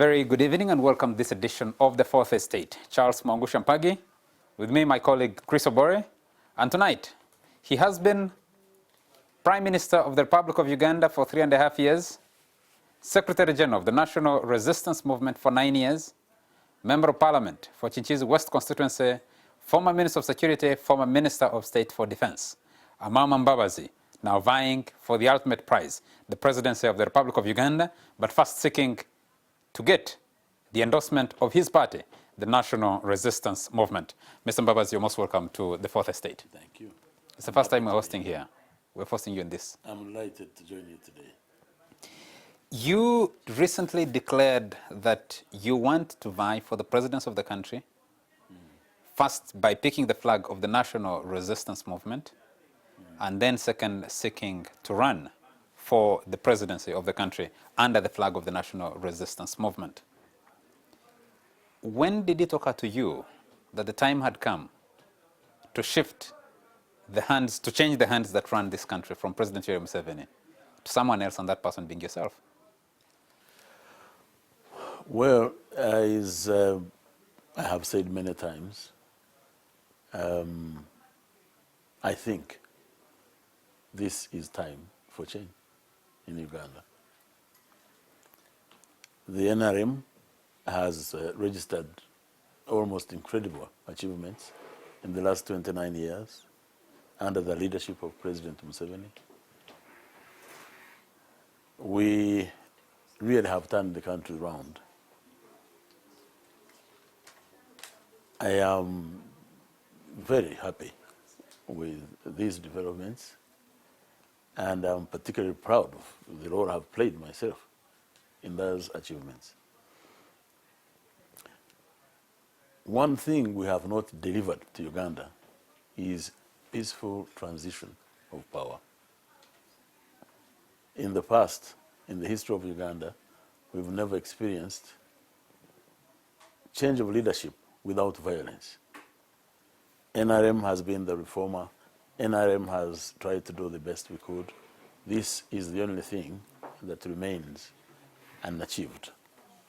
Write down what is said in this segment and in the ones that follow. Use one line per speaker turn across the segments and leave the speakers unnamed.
very good evening and welcome to this edition of The Fourth Estate. Charles Mwangusha Mpagi, with me my colleague Chris Obore, and tonight he has been Prime Minister of the Republic of Uganda for 3.5 years, Secretary General of the National Resistance Movement for 9 years, Member of Parliament for Chinchizi West Constituency, former Minister of Security, former Minister of State for Defense. Amama Mbabazi, now vying for the ultimate prize, the presidency of the Republic of Uganda, but first seeking to get the endorsement of his party, the National Resistance Movement. Mr. Mbabazi, you're most welcome to the Fourth Estate.
Thank you.
It's the first time we're hosting here. We're hosting you in this.
I'm delighted to join you today.
You recently declared that you want to vie for the presidency of the country, first by picking the flag of the National Resistance Movement, and then second, seeking to run for the presidency of the country under the flag of the National Resistance Movement. When did it occur to you that the time had come to shift the hands, to change the hands that run this country from President Yoweri Museveni to someone else, and that person being yourself?
Well, as I have said many times, I think this is time for change in Uganda. The NRM has registered almost incredible achievements in the last 29 years under the leadership of President Museveni. We really have turned the country around. I am very happy with these developments, and I'm particularly proud of the role I've played myself in those achievements. One thing we have not delivered to Uganda is peaceful transition of power. In the past, in the history of Uganda, we've never experienced change of leadership without violence. NRM has been the reformer. NRM has tried to do the best we could. This is the only thing that remains unachieved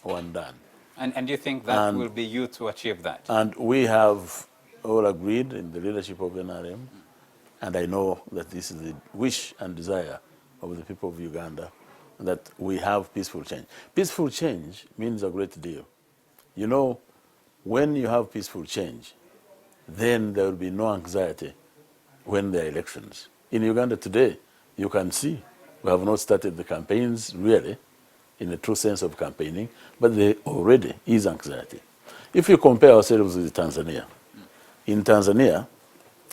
or undone.
And you think that will be you to achieve that?
And we have all agreed in the leadership of NRM, and I know that this is the wish and desire of the people of Uganda, that we have peaceful change. Peaceful change means a great deal. You know, when you have peaceful change, then there will be no anxiety when there are elections. In Uganda today, you can see we have not started the campaigns really, in a true sense of campaigning, but there already is anxiety. If you compare ourselves with Tanzania, in Tanzania,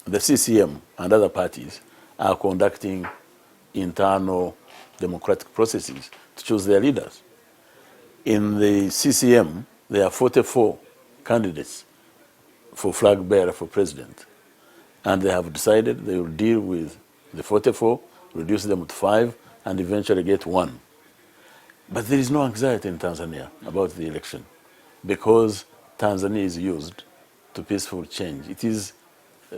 the CCM and other parties are conducting internal democratic processes to choose their leaders. In the CCM, there are 44 candidates for flag bearer for president. And they have decided they will deal with the 44, reduce them to 5, and eventually get 1. But there is no anxiety in Tanzania about the election because Tanzania is used to peaceful change. It is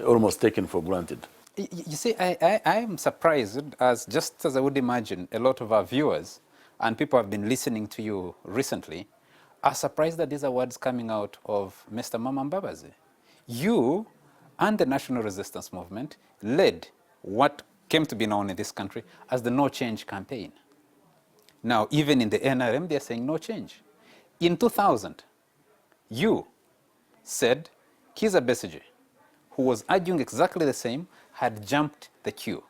almost taken for granted.
You see, I am surprised, just as I would imagine, a lot of our viewers and people have been listening to you recently are surprised that these are words coming out of Mr. Amama Mbabazi. You and the National Resistance Movement led what came to be known in this country as the No Change campaign. Now, even in the NRM, they're saying no change. In 2000, you said Kizza Besigye, who was arguing exactly the same, had jumped the queue.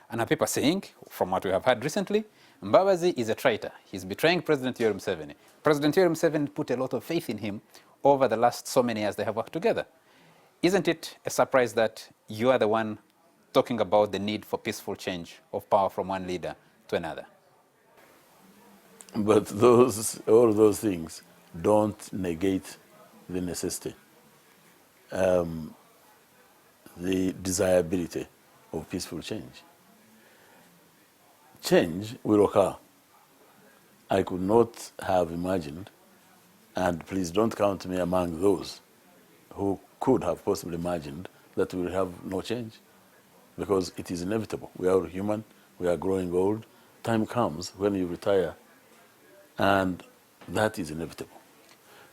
And people are saying, from what we have heard recently, Mbabazi is a traitor. He's betraying President Yoweri Museveni. President Yoweri Museveni put a lot of faith in him over the last so many years they have worked together. Isn't it a surprise that you are the one talking about the need for peaceful change of power from one leader to another?
But all those things don't negate the necessity, the desirability of peaceful change. Change will occur. I could not have imagined, and please don't count me among those who could have possibly imagined that we will have no change, because it is inevitable. We are all human, we are growing old. Time comes when you retire, and That is inevitable.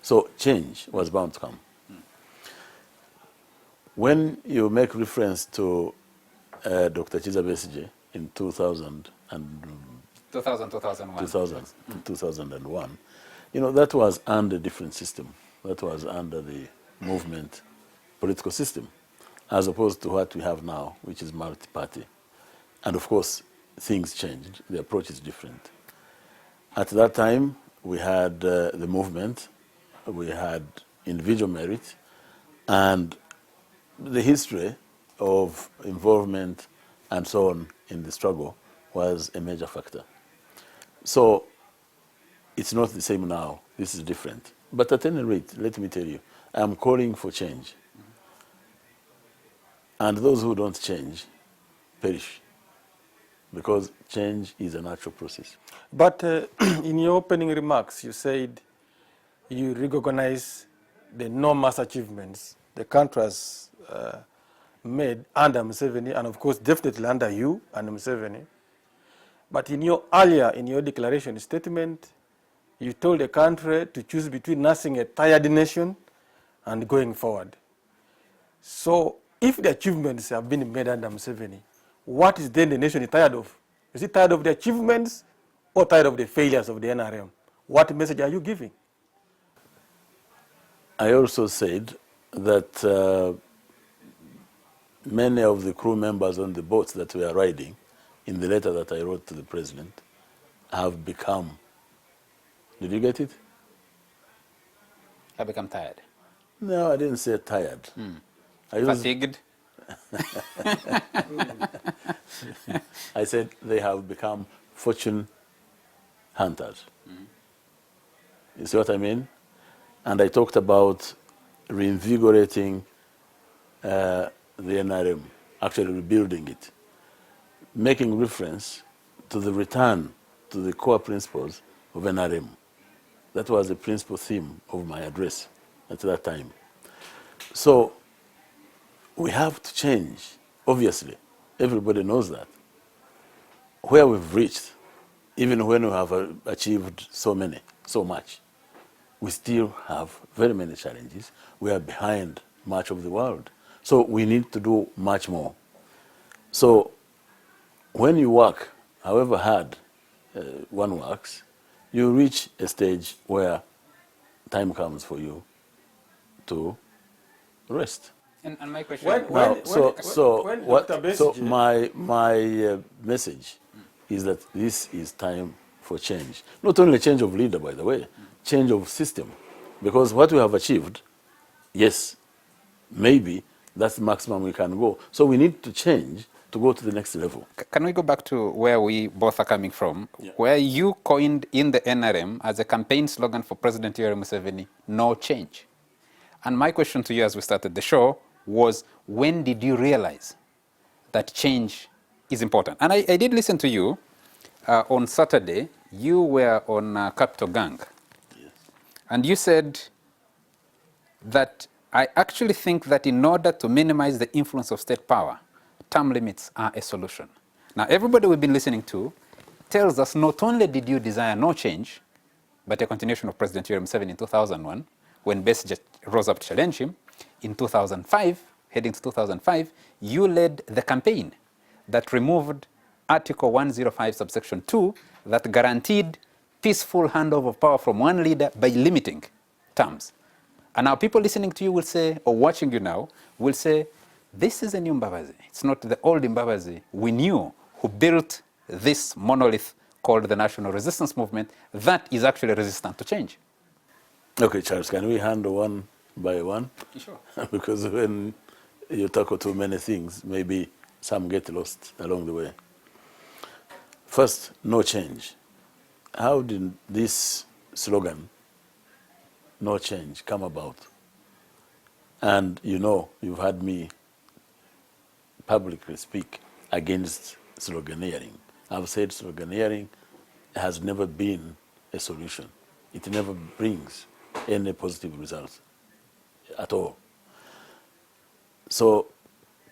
So change was bound to come. When you make reference to Dr. Chiza Besigye in 2000 and
2001.
2001, that was under a different system. That was under the movement political system, as opposed to what we have now, which is multi-party. And of course, things changed. The approach is different. At that time, we had the movement, we had individual merit, and the history of involvement and so on in the struggle was a major factor. So it's not the same now. This is different. But at any rate, let me tell you, I'm calling for change. And those who don't change perish, because change is a natural process.
But in your opening remarks, you said you recognize the enormous achievements the country has made under Museveni, and of course, definitely under you and Museveni. But in your declaration statement, you told the country to choose between nursing a tired nation and going forward. So if the achievements have been made under Museveni, what is then the nation tired of? Is it tired of the achievements or tired of the failures of the NRM? What message are you giving?
I also said that many of the crew members on the boats that we are riding, in the letter that I wrote to the president, have become, did you get it?
Have become tired.
No, I didn't say tired.
Fatigued.
I said they have become fortune hunters. You see what I mean? And I talked about reinvigorating the NRM, actually rebuilding it, making reference to the return to the core principles of NRM. That was the principal theme of my address at that time. So we have to change, obviously. Everybody knows that. Where we've reached, even when we have achieved so much, we still have very many challenges. We are behind much of the world. So we need to do much more. So when you work, however hard one works, you reach a stage where time comes for you to rest.
And my question...
My message is that this is time for change. Not only change of leader, by the way, change of system. Because what we have achieved, yes, maybe that's the maximum we can go. So we need to change to go to the next level.
Can we go back to where we both are coming from, where you coined in the NRM as a campaign slogan for President Yoweri Museveni, no change? And my question to you as we started the show was, when did you realize that change is important? And I did listen to you on Saturday. You were on Capital Gang.
Yes.
And you said that I actually think that in order to minimize the influence of state power, term limits are a solution. Now, everybody we've been listening to tells us not only did you desire no change, but a continuation of President Yoweri Museveni in 2001, when Besigye rose up to challenge him. In 2005, heading to 2005, you led the campaign that removed Article 105, subsection 2, that guaranteed peaceful handover of power from one leader by limiting terms. And now people listening to you will say, or watching you now, will say, this is a new Mbabazi. It's not the old Mbabazi we knew, who built this monolith called the National Resistance Movement that is actually resistant to change.
Okay, Charles, can we handle one by one?
Sure.
Because when you tackle too many things, maybe some get lost along the way. First, no change. How did this slogan, no change, come about? And you've had me publicly speak against sloganeering. I've said sloganeering has never been a solution. It never brings any positive results at all. So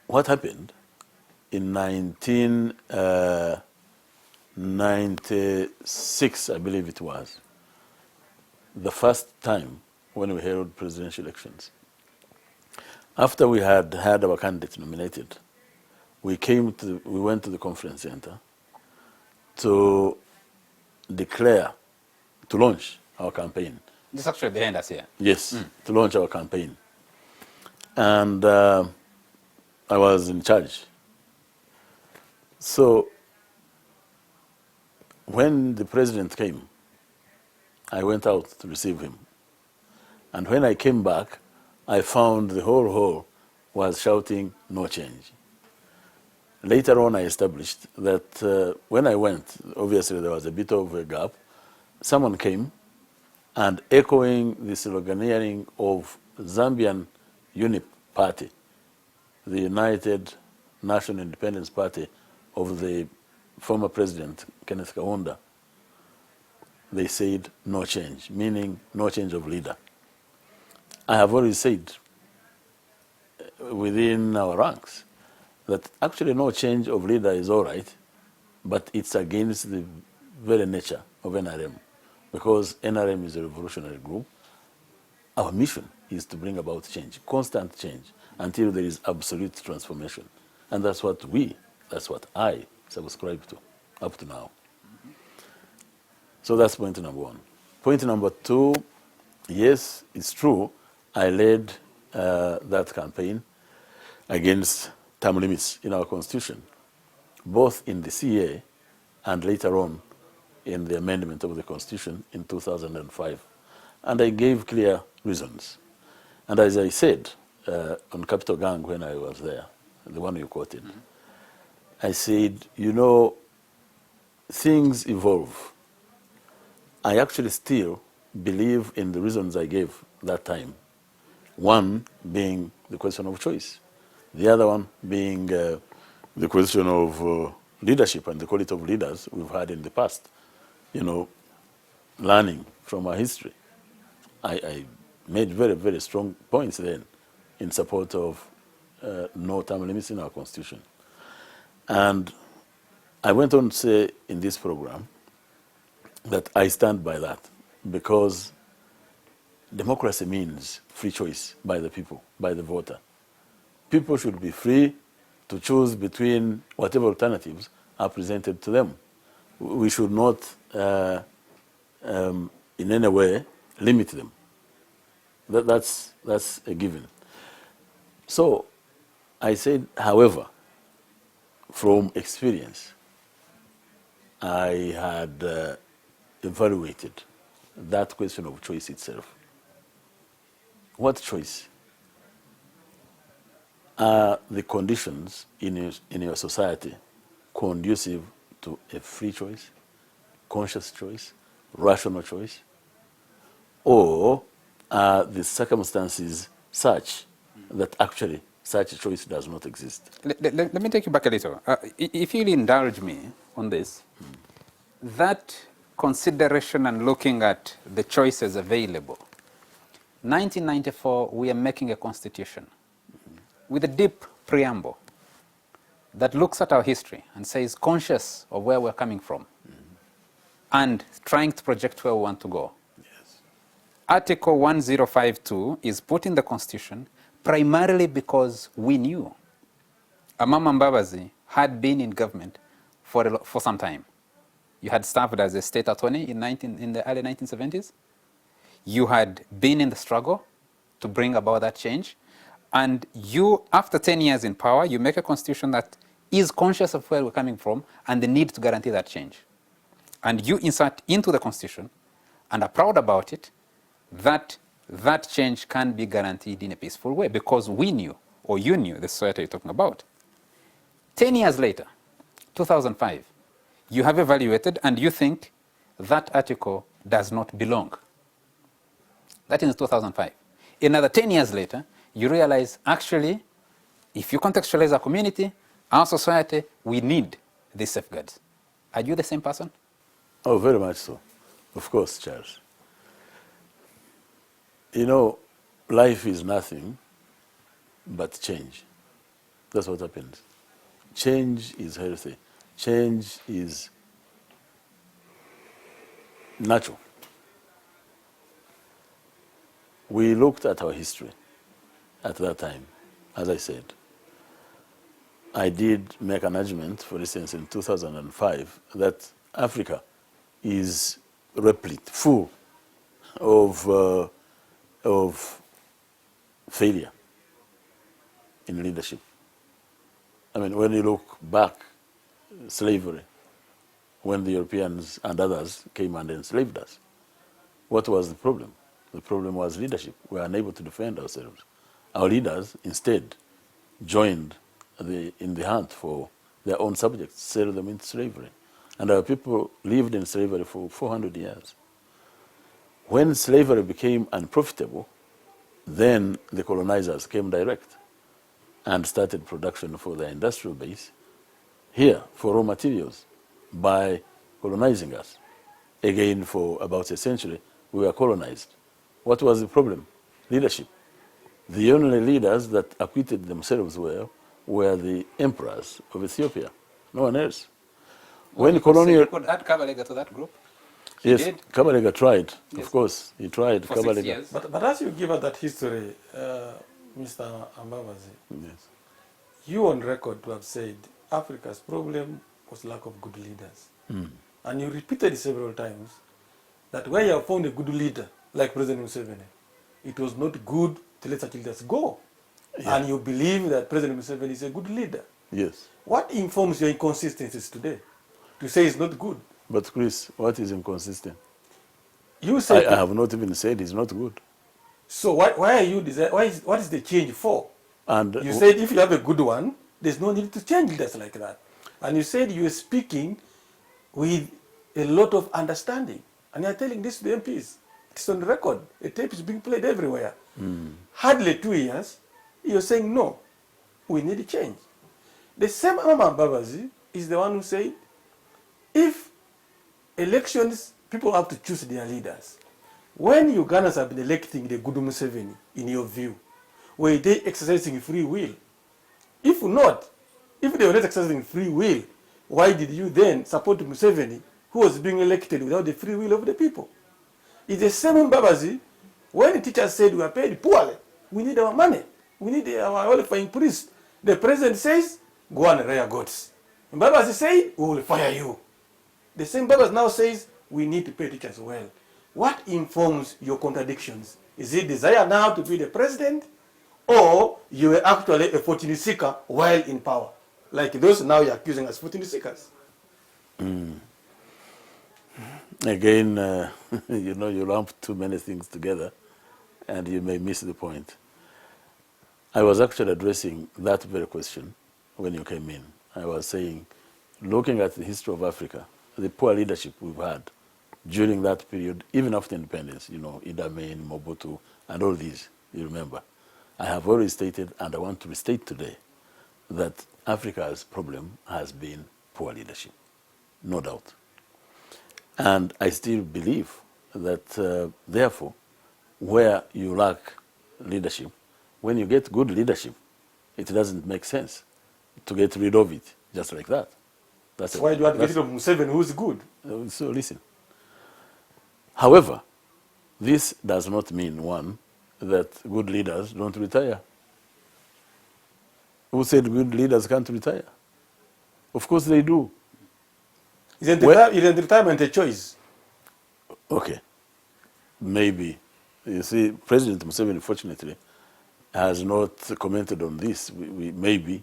what happened in 1996, I believe it was, the first time when we held presidential elections. After we had had our candidate nominated, we went to the conference center to declare, to launch our campaign.
This is actually behind us here.
Yes, to launch our campaign. And I was in charge. So when the president came, I went out to receive him. And when I came back, I found the whole hall was shouting, "No change." Later on, I established that when I went, obviously there was a bit of a gap. Someone came and echoing the sloganeering of Zambian UNIP party, the United National Independence Party of the former president, Kenneth Kaunda, they said no change, meaning no change of leader. I have always said within our ranks that actually no change of leader is all right, but it's against the very nature of NRM, because NRM is a revolutionary group. Our mission is to bring about change, constant change, until there is absolute transformation. And that's what I subscribe to up to now. So that's point number one. Point number two, yes, it's true, I led that campaign against term limits in our constitution, both in the CA and later on in the amendment of the constitution in 2005. And I gave clear reasons. And as I said on Capital Gang when I was there, the one you quoted, I said, you know, things evolve. I actually still believe in the reasons I gave that time. One being the question of choice. The other one being the question of leadership and the quality of leaders we've had in the past. You know, learning from our history. I made very, very strong points then in support of no term limits in our constitution. And I went on to say in this program that I stand by that, because democracy means free choice by the people, by the voter. People should be free to choose between whatever alternatives are presented to them. We should not in any way limit them. That's a given. So I said, however, from experience, I had evaluated that question of choice itself. What choice? Are the conditions in your society conducive to a free choice, conscious choice, rational choice? Or are the circumstances such that actually such a choice does not exist?
Let me take you back a little. If you'll indulge me on this, that consideration and looking at the choices available, 1994, we are making a constitution with a deep preamble that looks at our history and says conscious of where we're coming from and trying to project where we want to go.
Yes.
Article 1052 is put in the constitution primarily because we knew Amama Mbabazi had been in government for some time. You had served as a state attorney in the early 1970s. You had been in the struggle to bring about that change. And you, after 10 years in power, you make a constitution that is conscious of where we're coming from and the need to guarantee that change. And you insert into the constitution and are proud about it that that change can be guaranteed in a peaceful way, because we knew, or you knew, the society you're talking about. 10 years later, 2005, you have evaluated and you think that article does not belong. That is 2005. Another 10 years later, you realize, actually, if you contextualize our community, our society, we need these safeguards. Are you the same person?
Oh, very much so. Of course, Charles. You know, life is nothing but change. That's what happens. Change is healthy. Change is natural. we looked at our history at that time. As I said, I did make an argument, for instance, in 2005, that Africa is replete, full of failure in leadership. I mean, when you look back, slavery, when the Europeans and others came and enslaved us, what was the problem? The problem was leadership. We were unable to defend ourselves. Our leaders instead joined in the hunt for their own subjects, sell them into slavery. And our people lived in slavery for 400 years. When slavery became unprofitable, then the colonizers came direct and started production for their industrial base here for raw materials by colonizing us. Again, for about a century, we were colonized. What was the problem? Leadership. The only leaders that acquitted themselves well were the emperors of Ethiopia, no one else.
When colonial, you could add Kabalega to that group.
Yes, Kabalega tried, yes. Of course, he tried.
For
Kabalega.
6 years.
But as you give us that history, Mr. Mbabazi,
yes.
You on record to have said Africa's problem was lack of good leaders. And you repeated several times that where you have found a good leader, like President Museveni, it was not good to let such leaders go. Yeah. And you believe that President Museveni is a good leader.
Yes.
What informs your inconsistencies today to say it's not good?
But Chris, what is inconsistent?
You said
I have not even said it's not good.
So why are you what is the change for?
And
you said if you have a good one, there's no need to change leaders like that. And you said you were speaking with a lot of understanding. And you're telling this to the MPs. It's on record. A tape is being played everywhere. Hardly 2 years, you're saying no, we need change. The same Amama Mbabazi is the one who said, if elections, people have to choose their leaders. When Ugandans have been electing the good Museveni, in your view, were they exercising free will? If not, if they were not exercising free will, why did you then support Museveni, who was being elected without the free will of the people? It's the same Mbabazi, when the teachers said we are paid poorly, we need our money, we need our qualifying priest. The president says, go and rear goats. Mbabazi said, we will fire you. The same Mbabazi now says, we need to pay teachers well. What informs your contradictions? Is it desire now to be the president, or you were actually a fortune seeker while in power? Like those now you're accusing us fortune seekers.
Again, you know, you lump too many things together and you may miss the point. I was actually addressing that very question when you came in. I was saying, looking at the history of Africa, the poor leadership we've had during that period, even after independence, you know, Idi Amin, Mobutu, and all these, you remember. I have always stated, and I want to restate today, that Africa's problem has been poor leadership, no doubt. And I still believe that, therefore, where you lack leadership, when you get good leadership, it doesn't make sense to get rid of it just like that. That's
why do you want to get rid of Museveni, who's good?
So listen. However, this does not mean, one, that good leaders don't retire. Who said good leaders can't retire? Of course they do.
Isn't retirement a choice?
Okay. Maybe. You see, President Museveni, fortunately, has not commented on this. Maybe.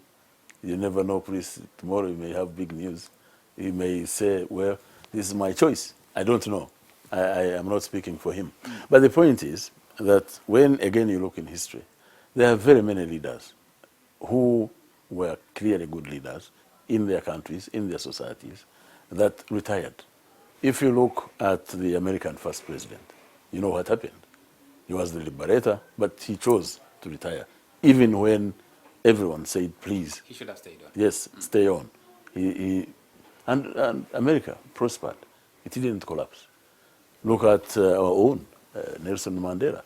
You never know, please. Tomorrow he may have big news. He may say, well, this is my choice. I don't know. I am not speaking for him. But the point is that when, again, you look in history, there are very many leaders who were clearly good leaders in their countries, in their societies, that retired. If you look at the American first president, you know what happened. He was the liberator, but he chose to retire, even when everyone said, please.
He should have stayed on.
Yes, stay on. And America prospered. It didn't collapse. Look at our own Nelson Mandela.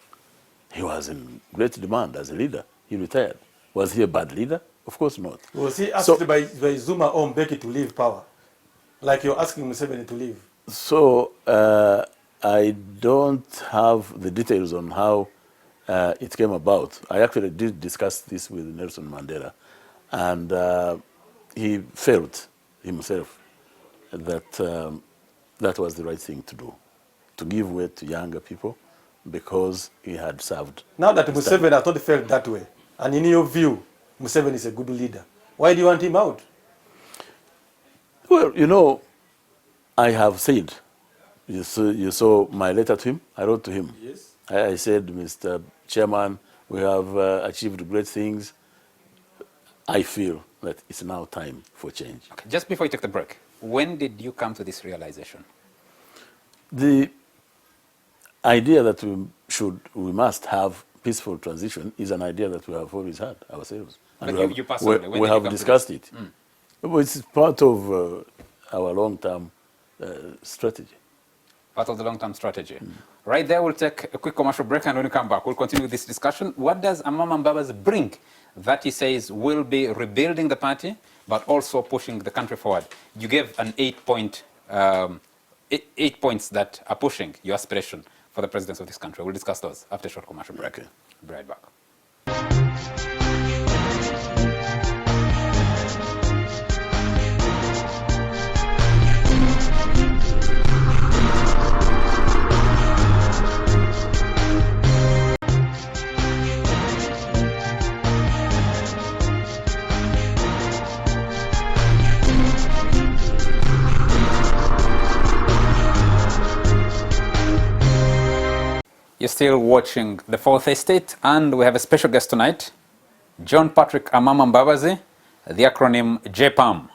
He was in great demand as a leader. He retired. Was he a bad leader? Of course not.
Was he asked by Zuma or Mbeki to leave power? Like you're asking Museveni to leave?
So I don't have the details on how it came about. I actually did discuss this with Nelson Mandela, and he felt himself that that was the right thing to do, to give way to younger people because he had served.
Now that
his time.
Museveni has not felt that way, and in your view, Museveni is a good leader, why do you want him out?
Well, you know, I have said, you saw my letter to him, I wrote to him.
Yes.
I said, Mr. Chairman, we have achieved great things. I feel that it's now time for change.
Okay. Just before you take the break, when did you come to this realization?
The idea that we must have peaceful transition is an idea that we have always had ourselves. And
But you personally, when
we
did you
have
come to
discussed
this?
it. Well, it's part of our long-term strategy.
Part of the long-term strategy. Right there, we'll take a quick commercial break, and when we come back, we'll continue this discussion. What does Amama Mbabazi bring that he says will be rebuilding the party, but also pushing the country forward? You gave an 8 points that are pushing your aspiration for the presidency of this country. We'll discuss those after a short commercial break.
Okay.
Be right back. You're still watching The Fourth Estate, and we have a special guest tonight, John Patrick Amama Mbabazi, the acronym JPAM,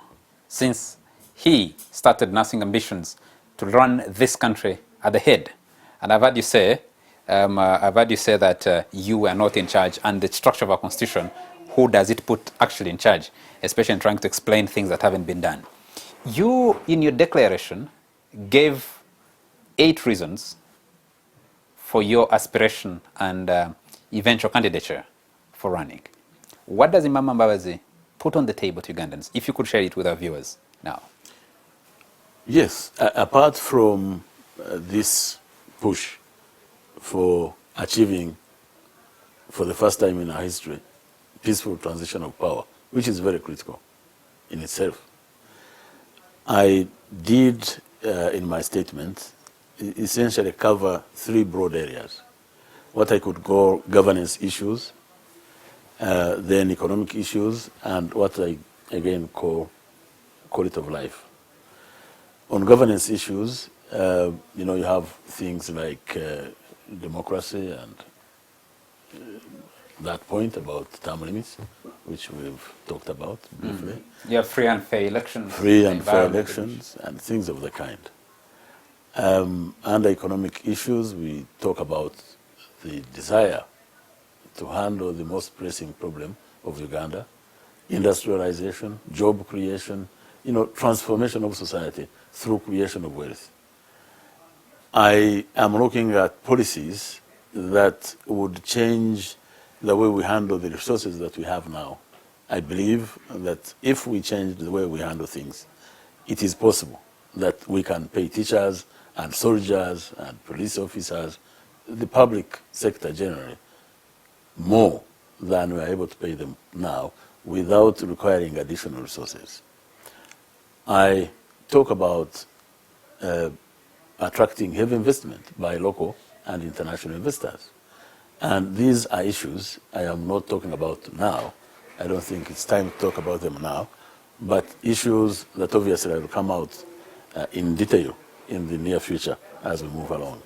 since he started nursing ambitions to run this country at the head. And I've heard you say, that you are not in charge, and the structure of our constitution, who does it put actually in charge, especially in trying to explain things that haven't been done. You, in your declaration, gave 8 reasons for your aspiration and eventual candidature for running. What does Amama Mbabazi put on the table to Ugandans, if you could share it with our viewers now?
Yes, apart from this push for achieving, for the first time in our history, peaceful transition of power, which is very critical in itself, I did, in my statement, essentially cover 3 broad areas. What I could call governance issues, then economic issues, and what I again call quality of life. On governance issues, you know, you have things like democracy and that point about term limits, which we've talked about briefly.
You have free and fair elections.
Free and fair elections and things of the kind. Under economic issues, we talk about the desire to handle the most pressing problem of Uganda, industrialization, job creation, you know, transformation of society through creation of wealth. I am looking at policies that would change the way we handle the resources that we have now. I believe that if we change the way we handle things, it is possible that we can pay teachers and soldiers and police officers, the public sector generally, more than we are able to pay them now without requiring additional resources. I talk about attracting heavy investment by local and international investors. And these are issues I am not talking about now. I don't think it's time to talk about them now, but issues that obviously will come out in detail in the near future as we move along.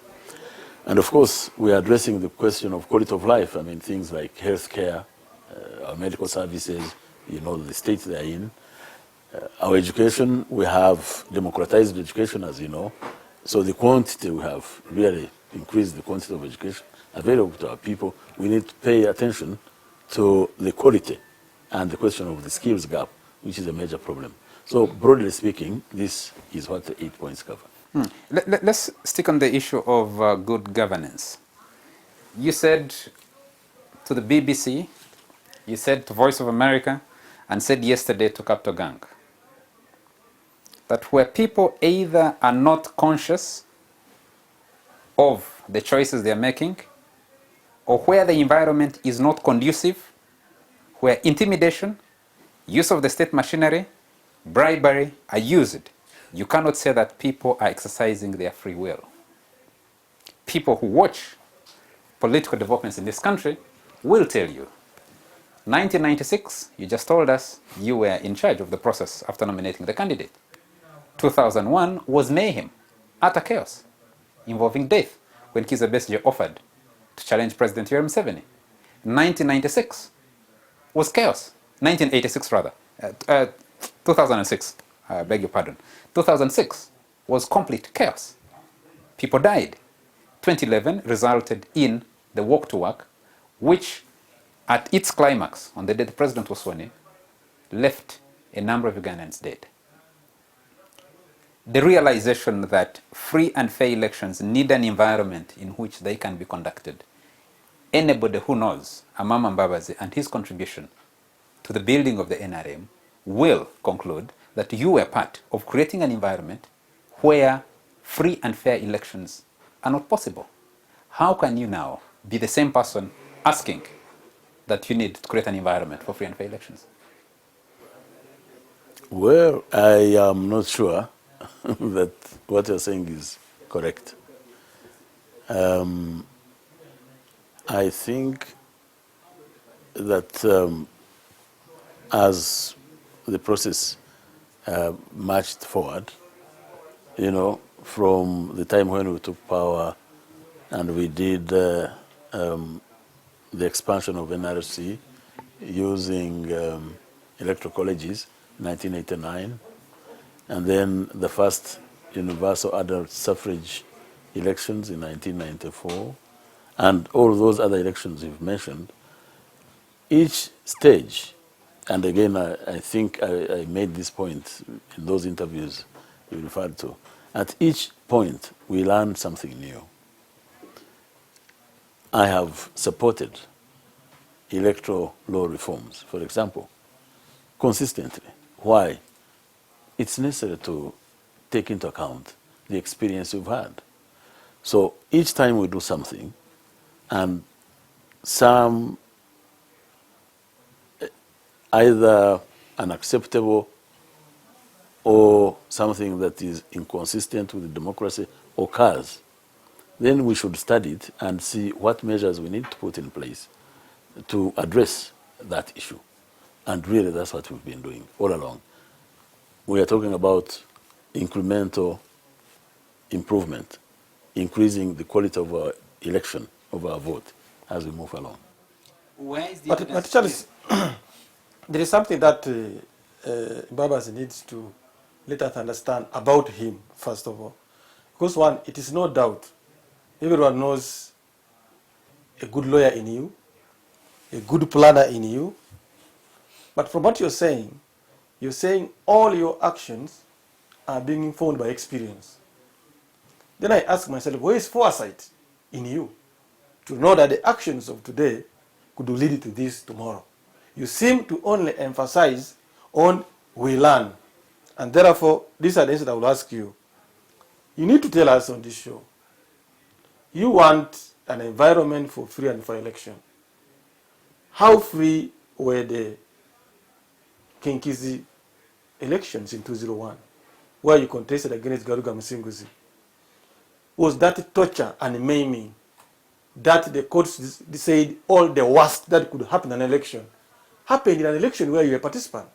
And of course, we are addressing the question of quality of life. I mean, things like healthcare, our medical services, you know, the state they're in. Our education, we have democratized education, as you know. So the quantity, we have really increased the quantity of education available to our people. We need to pay attention to the quality and the question of the skills gap, which is a major problem. So broadly speaking, this is what the 8 points cover.
Let's stick on the issue of good governance. You said to the BBC, you said to Voice of America, and said yesterday to Capital Gang, that where people either are not conscious of the choices they are making, or where the environment is not conducive, where intimidation, use of the state machinery, bribery are used, you cannot say that people are exercising their free will. People who watch political developments in this country will tell you. 1996, you just told us you were in charge of the process after nominating the candidate. 2001 was mayhem, utter chaos, involving death, when Kizza Besigye offered to challenge President Yoweri Museveni. 1996 was chaos. 1986 rather. 2006, I beg your pardon. 2006 was complete chaos. People died. 2011 resulted in the walk to work, which at its climax, on the day the president was sworn in, left a number of Ugandans dead. The realization that free and fair elections need an environment in which they can be conducted. Anybody who knows Amama Mbabazi and his contribution to the building of the NRM will conclude that you were part of creating an environment where free and fair elections are not possible. How can you now be the same person asking that you need to create an environment for free and fair elections?
Well, I am not sure that what you're saying is correct. I think that as the process marched forward, from the time when we took power and we did the expansion of NRC using electoral colleges in 1989, and then the first universal adult suffrage elections in 1994, and all those other elections you've mentioned, each stage, and again, I think I made this point in those interviews you referred to, at each point we learned something new. I have supported electoral law reforms, for example, consistently. Why? It's necessary to take into account the experience you've had. So each time we do something, and some either unacceptable or something that is inconsistent with democracy occurs, then we should study it and see what measures we need to put in place to address that issue. And really, that's what we've been doing all along. We are talking about incremental improvement, increasing the quality of our election, of our vote, as we move along.
Where is the
But Charles, there is something that Mbabazi needs to let us understand about him, first of all. Because one, it is no doubt, everyone knows a good lawyer in you, a good planner in you. But from what you're saying all your actions are being informed by experience. Then I ask myself, where is foresight in you to know that the actions of today could lead to this tomorrow? You seem to only emphasize on we learn. And therefore, these are the things that I will ask you. You need to tell us on this show. You want an environment for free and fair election. How free were the Kinkizi elections in 2001, where you contested against Garuga Musinguzi? Was that torture and maiming that the courts said all the worst that could happen in an election happened in an election where you were a participant?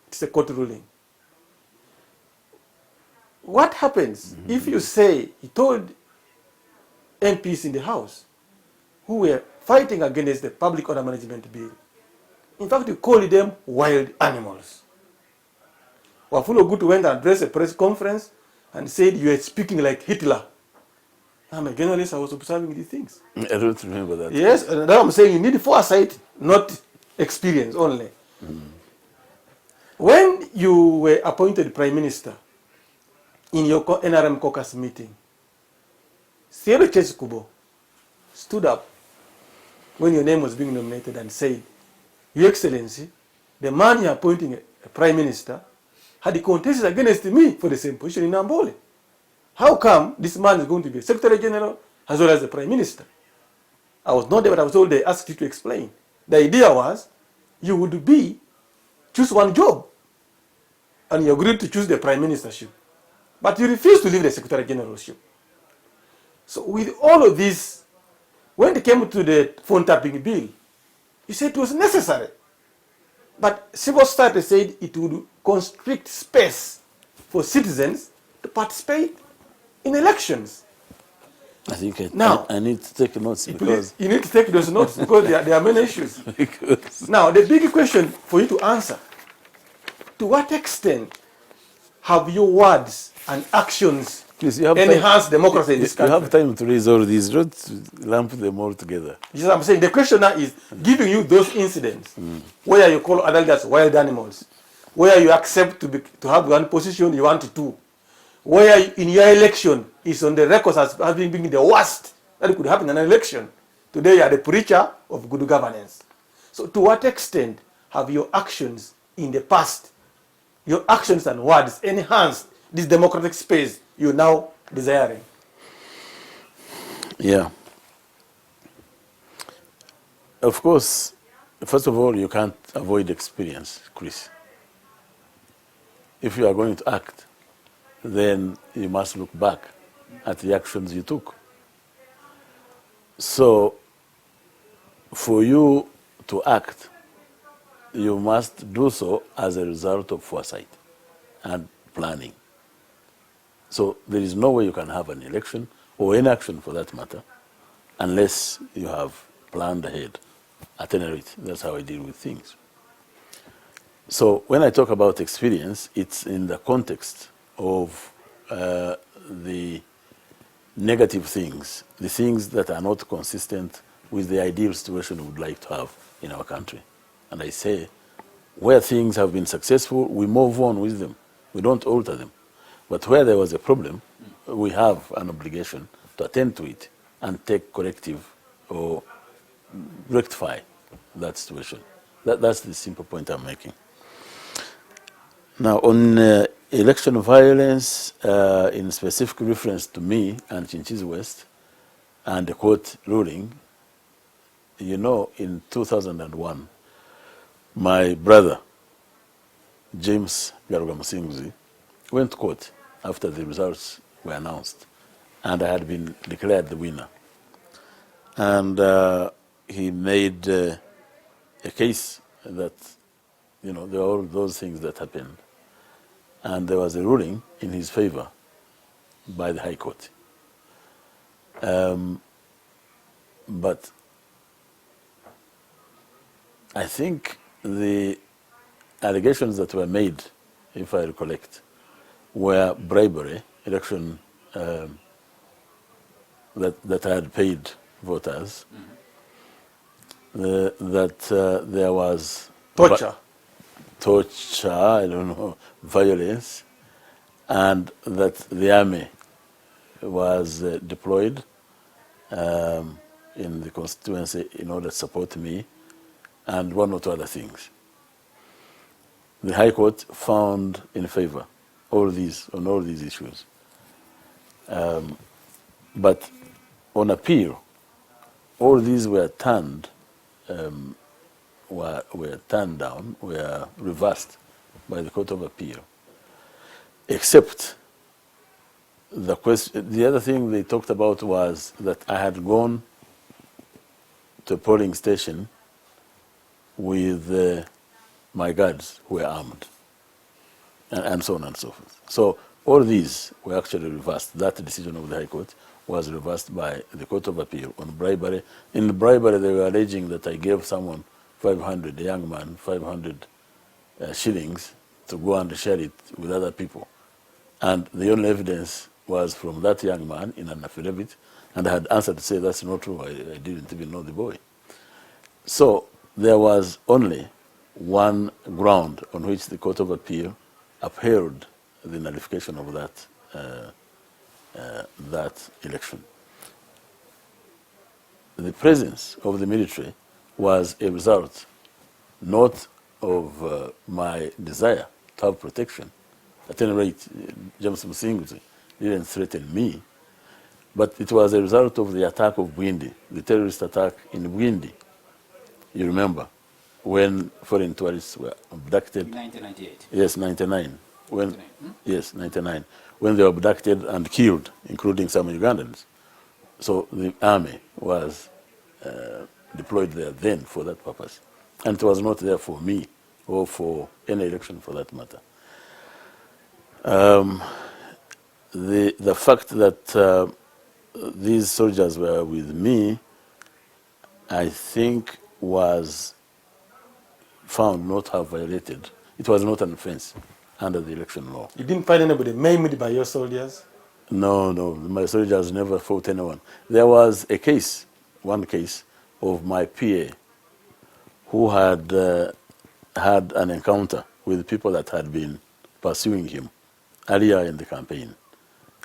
It's a court ruling. What happens if you say, he told MPs in the House who were fighting against the Public Order Management Bill, in fact, you called them wild animals. Wafula Ogutu went and addressed a press conference and said, you are speaking like Hitler. I'm a journalist, I was observing these things.
I don't remember that.
Yes, and now I'm saying you need foresight, not experience only. When you were appointed Prime Minister, in your NRM caucus meeting, Sierra Kubo stood up when your name was being nominated and said, Your Excellency, the man you're appointing a Prime Minister had contested against me for the same position in Ambole. How come this man is going to be a Secretary General as well as the Prime Minister? I was not there, but I was told they asked you to explain. The idea was you would choose one job, and you agreed to choose the prime ministership. But you refused to leave the secretary generalship. So with all of this, when it came to the phone tapping bill, you said it was necessary. But civil society said it would constrict space for citizens to participate in elections.
I think
Now,
I need to take notes because
you need to take those notes because there are many issues.
because
Now, the big question for you to answer, to what extent have your words and actions
please, you have
enhanced democracy in this
you
country?
have time to raise all these, not to lump them all together.
You see what I'm saying? The question now is giving you those incidents where you call other leaders wild animals, where you accept to have one position you want to, where in your election is on the records as having been the worst that could happen in an election. Today you are the preacher of good governance. So to what extent have your actions in the past, your actions and words enhanced this democratic space you're now desiring?
Yeah. Of course, first of all, you can't avoid experience, Chris. If you are going to act, then you must look back at the actions you took. So, for you to act, you must do so as a result of foresight and planning. So, there is no way you can have an election, or any action for that matter, unless you have planned ahead. At any rate, that's how I deal with things. So when I talk about experience, it's in the context of the negative things, the things that are not consistent with the ideal situation we would like to have in our country. And I say, where things have been successful, we move on with them. We don't alter them. But where there was a problem, we have an obligation to attend to it and take corrective or rectify that situation. That's the simple point I'm making. Now, on election violence, in specific reference to me and Chinchizi West and the court ruling, you know, in 2001, my brother, James Garuga Musinguzi, went to court after the results were announced, and I had been declared the winner. And he made a case that, you know, there were all those things that happened. And there was a ruling in his favor by the High Court. But I think the allegations that were made, if I recollect, were bribery, election that I had paid voters, that there was torture, I don't know, violence, and that the army was deployed in the constituency in order to support me, and one or two other things. The High Court found in favor on all these issues. But on appeal, all these were turned down, were reversed by the Court of Appeal, except the question. The other thing they talked about was that I had gone to a polling station with my guards who were armed, and so on and so forth. So all these were actually reversed. That decision of the High Court was reversed by the Court of Appeal on bribery. In bribery, they were alleging that I gave someone 500, a young man, 500 shillings to go and share it with other people. And the only evidence was from that young man in an affidavit, and I had answered to say that's not true, I didn't even know the boy. So there was only one ground on which the Court of Appeal upheld the nullification of that election. The presence of the military was a result not of my desire to have protection. At any rate, James Musinguzi didn't threaten me, But it was a result of the attack of Bwindi, the terrorist attack in Bwindi. You remember, when foreign tourists were abducted.
In 1998.
Yes, 99. When,
99. Hmm?
yes, 99. When they were abducted and killed, including some Ugandans. So the army was deployed there then for that purpose. And it was not there for me or for any election for that matter. The fact that these soldiers were with me, I think, was found not to have violated. It was not an offense under the election law.
You didn't find anybody maimed by your soldiers?
No, no, my soldiers never fought anyone. There was a case, one case, of my PA who had had an encounter with people that had been pursuing him earlier in the campaign.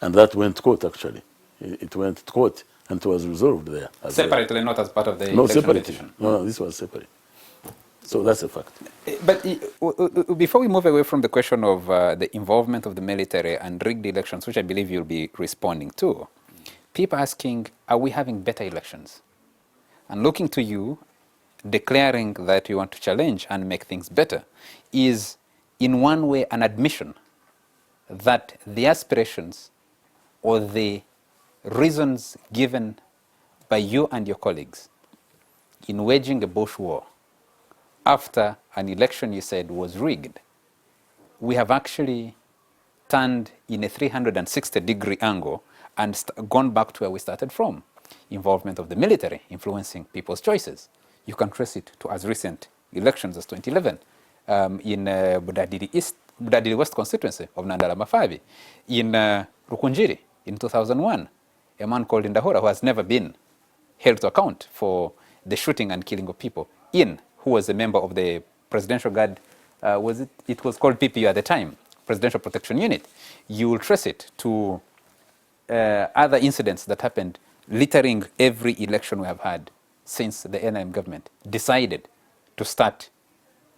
And that went to court, actually. It went to court and it was resolved there.
Separately, not as part of the
No,
election
separately.
petition.
No, this was separate. So that's a fact.
But before we move away from the question of the involvement of the military and rigged elections, which I believe you'll be responding to, people asking, are we having better elections? And looking to you, declaring that you want to challenge and make things better is, in one way, an admission that the aspirations or the reasons given by you and your colleagues in waging a bush war after an election you said was rigged, we have actually turned in a 360-degree angle and gone back to where we started from. Involvement of the military influencing people's choices. You can trace it to as recent elections as 2011 in Budadiri West constituency of Nandala Mafabi, in Rukunjiri in 2001, a man called Indahora who has never been held to account for the shooting and killing of people who was a member of the Presidential Guard, it was called PPU at the time, Presidential Protection Unit. You will trace it to other incidents that happened littering every election we have had since the NIM government decided to start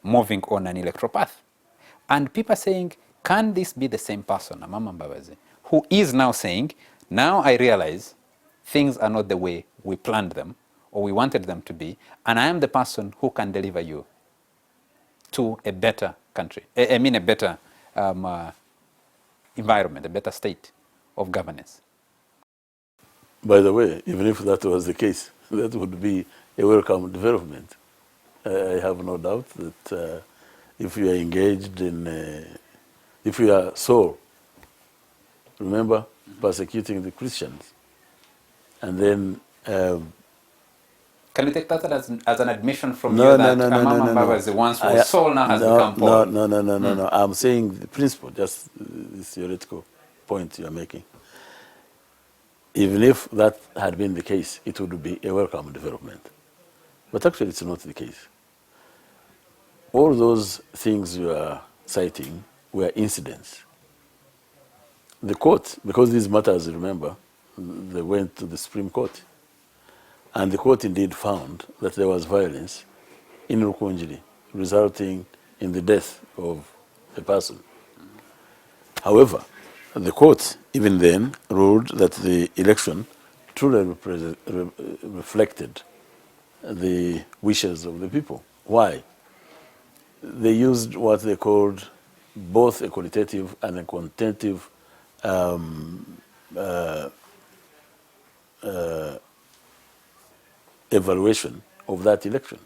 moving on an electoral path. And people are saying, can this be the same person, Amama Mbabazi, who is now saying, now I realize things are not the way we planned them or we wanted them to be, and I am the person who can deliver you to a better country, a better environment, a better state of governance.
By the way, even if that was the case, that would be a welcome development. I have no doubt that if you are engaged in, if you are so, remember, persecuting the Christians, and then
can we take that as an admission from you that Amama Mbabazi once was Saul, now has become Paul?
No. I'm saying the principle, just this theoretical point you are making. Even if that had been the case, it would be a welcome development. But actually, it's not the case. All those things you are citing were incidents. The court, because these matters, remember, they went to the Supreme Court. And the court indeed found that there was violence in Rukunjiri, resulting in the death of a person. However, the court even then ruled that the election truly reflected the wishes of the people. Why? They used what they called both a qualitative and a quantitative evaluation of that election.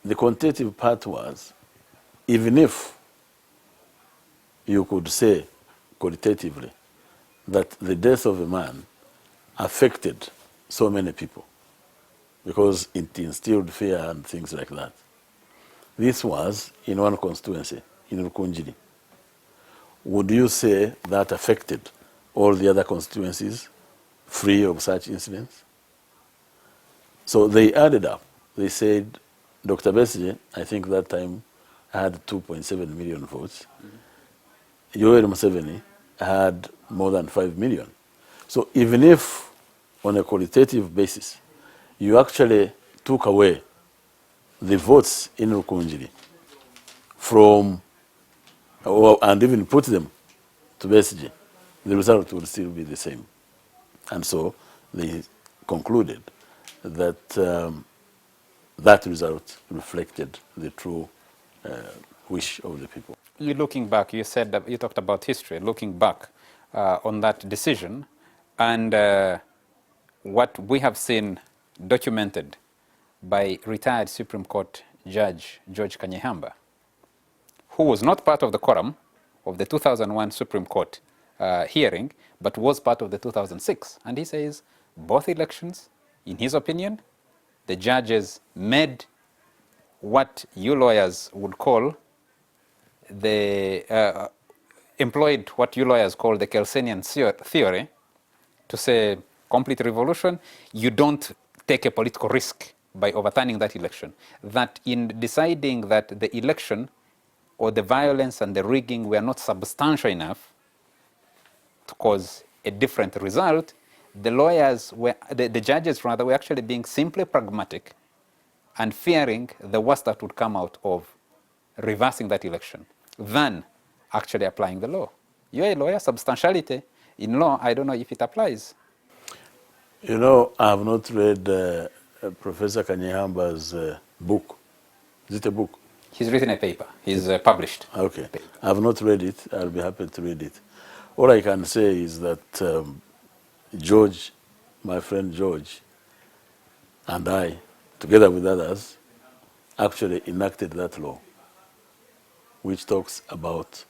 The quantitative part was, even if you could say qualitatively that the death of a man affected so many people because it instilled fear and things like that. This was in one constituency, in Rukunjiri. Would you say that affected all the other constituencies free of such incidents? So they added up. They said, Dr. Besigye, I think that time, had 2.7 million votes. Yoweri Museveni had more than 5 million. So even if, on a qualitative basis, you actually took away the votes in Rukunjiri from, and even put them to Besigye, the result would still be the same. And so they concluded that that result reflected the true wish of the people.
You looking back, you said that you talked about history. Looking back on that decision, and what we have seen documented by retired Supreme Court Judge George Kanyehamba, who was not part of the quorum of the 2001 Supreme Court hearing, but was part of the 2006. And he says both elections, in his opinion, the judges made what you lawyers would call employed what you lawyers call the Kelsenian theory to say complete revolution. You don't take a political risk by overturning that election. That in deciding that the election or the violence and the rigging were not substantial enough to cause a different result, the lawyers were, the judges rather, were actually being simply pragmatic and fearing the worst that would come out of reversing that election than actually applying the law. You're a lawyer, substantiality in law, I don't know if it applies.
You know, I have not read Professor Kanyehamba's book. Is it a book?
He's written a paper. He's published.
Okay. I have not read it. I'll be happy to read it. All I can say is that George, my friend George, and I, together with others, actually enacted that law, which talks about,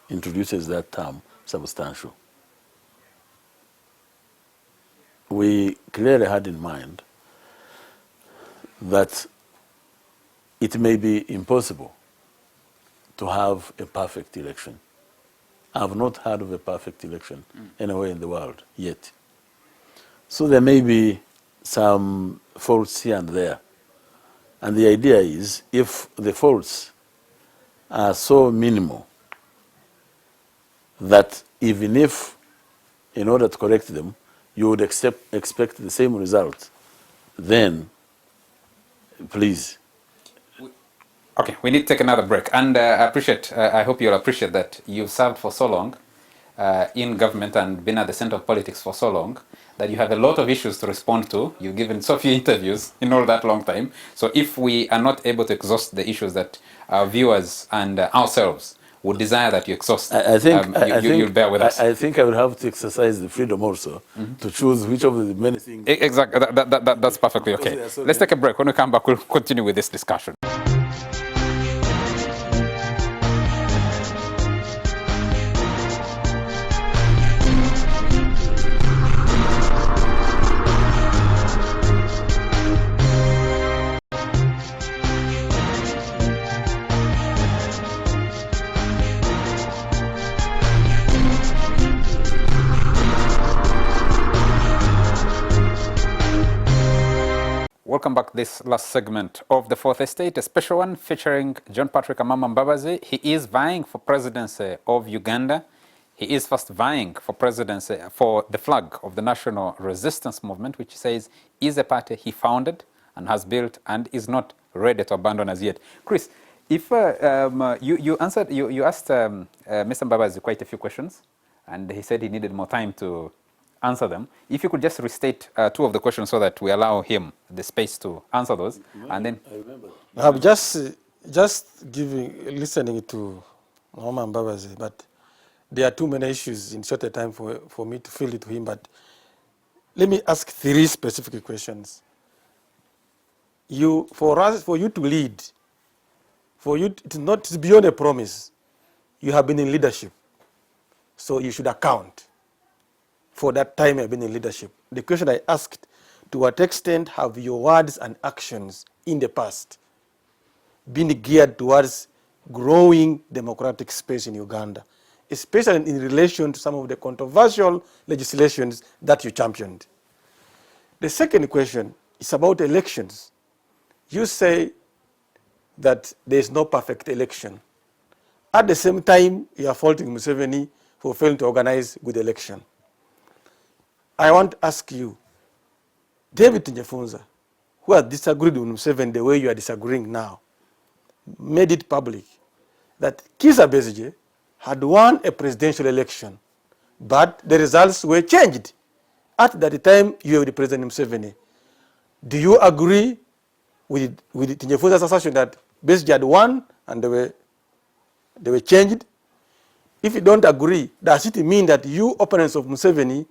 introduces that term, substantial. We clearly had in mind that it may be impossible to have a perfect election. I have not heard of a perfect election anywhere in the world yet. So there may be some faults here and there. And the idea is, if the faults are so minimal that even if, in order to correct them, you would expect the same result, then please.
Okay, we need to take another break. And I hope you'll appreciate that you've served for so long in government and been at the center of politics for so long that you have a lot of issues to respond to. You've given so few interviews in all that long time. So if we are not able to exhaust the issues that our viewers and ourselves would desire that you exhaust, you'll bear with us.
I think I will have to exercise the freedom also to choose which of the many things.
Exactly, that's perfectly okay. Let's take a break. When we come back, we'll continue with this discussion. Welcome back to this last segment of the Fourth Estate, a special one featuring John Patrick Amama Mbabazi. He is vying for presidency of Uganda. He is first vying for presidency for the flag of the National Resistance Movement, which he says is a party he founded and has built and is not ready to abandon as yet. Chris, if you asked Mr. Mbabazi quite a few questions, and he said he needed more time to answer them. If you could just restate two of the questions so that we allow him the space to answer those, and then.
I remember.
I'm just listening to Amama Mbabazi, but there are too many issues in short a time for me to fill it to him. But let me ask three specific questions. For you to lead, it's not beyond a promise. You have been in leadership, so you should account for that time you have been in leadership. The question I asked, to what extent have your words and actions in the past been geared towards growing democratic space in Uganda, especially in relation to some of the controversial legislations that you championed? The second question is about elections. You say that there is no perfect election. At the same time, you are faulting Museveni for failing to organize good election. I want to ask you, David Nyefunza, who has disagreed with Museveni the way you are disagreeing now, made it public that Kizza Besigye had won a presidential election but the results were changed at that time you were the President Museveni. Do you agree with Tinyefuza's assertion that Besigye had won and they were changed? If you don't agree, does it mean that you opponents of Museveni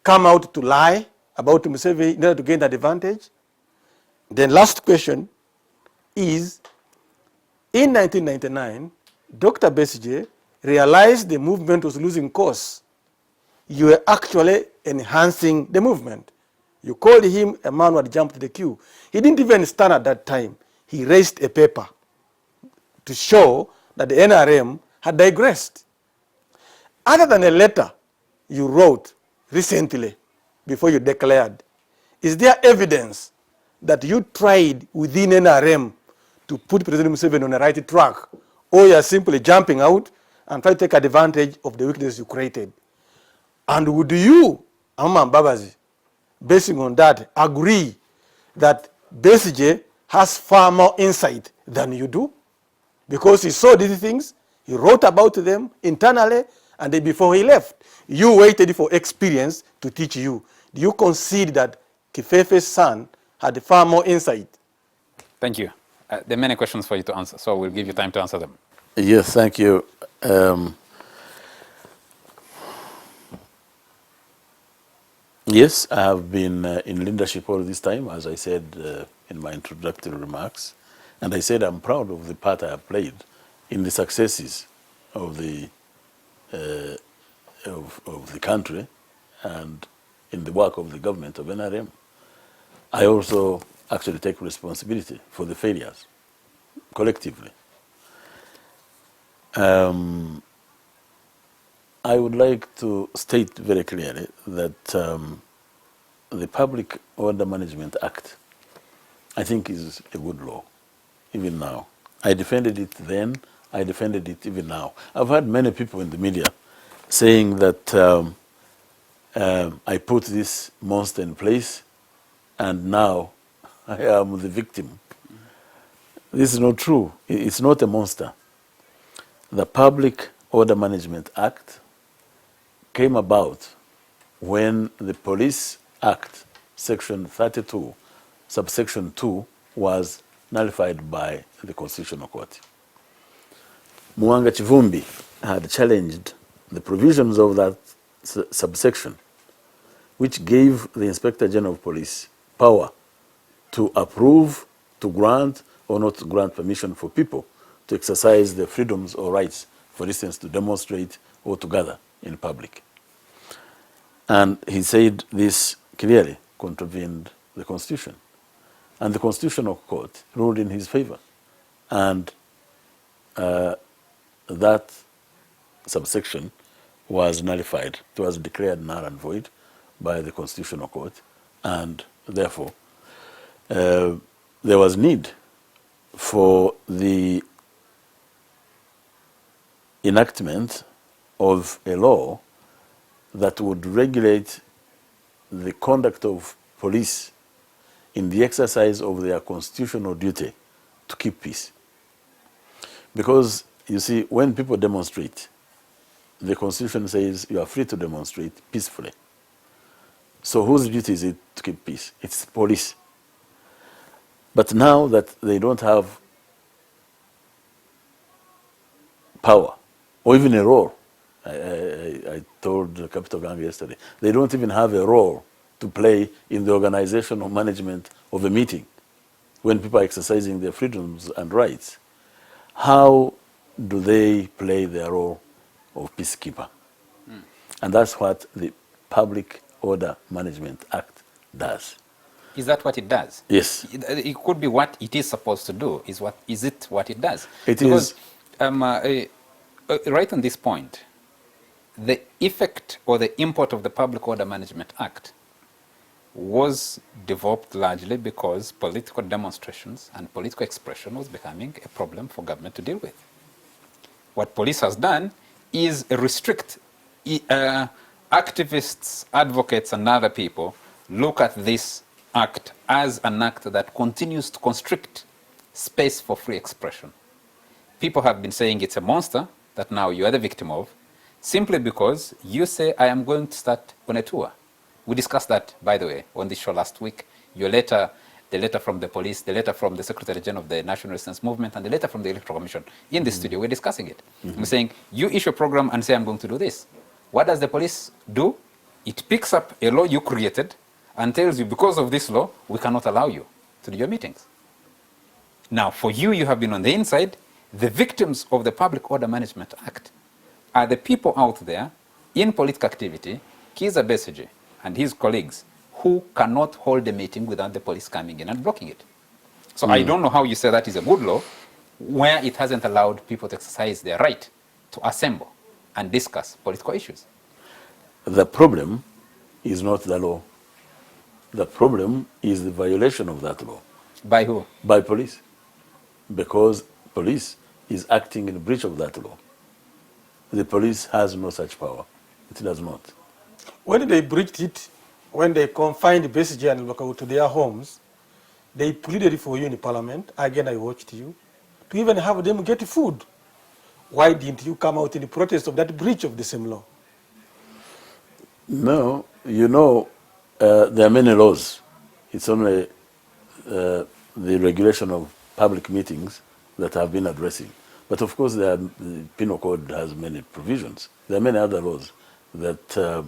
come out to lie about Museveni in order to gain that advantage? The last question is, in 1999, Dr. Besigye realized the movement was losing course. You were actually enhancing the movement. You called him a man who had jumped the queue. He didn't even stand at that time. He raised a paper to show that the NRM had digressed. Other than a letter you wrote recently before you declared, is there evidence that you tried within NRM to put President Museveni on the right track, or you are simply jumping out and trying to take advantage of the weakness you created? And would you, Amama Mbabazi, basing on that, agree that Besigye has far more insight than you do? Because he saw these things, he wrote about them internally, and then before he left, you waited for experience to teach you. Do you concede that Kifefe's son had far more insight?
Thank you. There are many questions for you to answer, so we'll give you time to answer them.
Yes, thank you. Yes, I have been in leadership all this time, as I said in my introductory remarks. And I said I'm proud of the part I have played in the successes of the country and in the work of the government of NRM. I also actually take responsibility for the failures collectively. I would like to state very clearly that the Public Order Management Act, I think, is a good law, even now. I defended it then, I defended it even now. I've had many people in the media saying that I put this monster in place and now I am the victim. This is not true. It's not a monster. The Public Order Management Act came about when the Police Act, Section 32, subsection 2, was nullified by the Constitutional Court. Mwanga Chivumbi had challenged the provisions of that subsection, which gave the Inspector General of Police power to approve, to grant, or not to grant permission for people to exercise their freedoms or rights, for instance, to demonstrate or to gather in public. And he said this clearly contravened the Constitution. And the Constitutional Court ruled in his favor. And that subsection was nullified. It was declared null and void by the Constitutional Court. And therefore, there was need for the enactment of a law that would regulate the conduct of police in the exercise of their constitutional duty to keep peace. Because, you see, when people demonstrate, the Constitution says you are free to demonstrate peacefully. So whose duty is it to keep peace? It's police. But now that they don't have power, or even a role, I told Capital Gang yesterday, they don't even have a role to play in the organization or management of a meeting when people are exercising their freedoms and rights. How do they play their role of peacekeeper? And that's what the Public Order Management Act does.
Is that what it does?
Yes.
It could be what it is supposed to do. Is it what it does?
It is.
Right on this point, the effect or the import of the Public Order Management Act was developed largely because political demonstrations and political expression was becoming a problem for government to deal with. What police has done is restrict activists, advocates, and other people look at this act as an act that continues to constrict space for free expression. People have been saying it's a monster that now you are the victim of. simply because you say, I am going to start on a tour. We discussed that, by the way, on this show last week. Your letter, the letter from the police, the letter from the Secretary General of the National Resistance Movement, and the letter from the Electoral Commission. In the studio, we're discussing it. We're saying, you issue a program and say, I'm going to do this. What does the police do? It picks up a law you created and tells you, because of this law, we cannot allow you to do your meetings. Now, for you, you have been on the inside. The victims of the Public Order Management Act are the people out there in political activity, Kizza Besigye and his colleagues, who cannot hold a meeting without the police coming in and blocking it. So I don't know how you say that is a good law where it hasn't allowed people to exercise their right to assemble and discuss political issues.
The problem is not the law. The problem is the violation of that law.
By who?
By police. Because police is acting in breach of that law. The police has no such power. It does not.
When they breached it, when they confined Besigye and Lokau to their homes, they pleaded for you in Parliament, again I watched you, to even have them get food. Why didn't you come out in protest of that breach of the same law?
No, you know, there are many laws. It's only the regulation of public meetings that have been addressing. But of course, the Penal Code has many provisions. There are many other laws that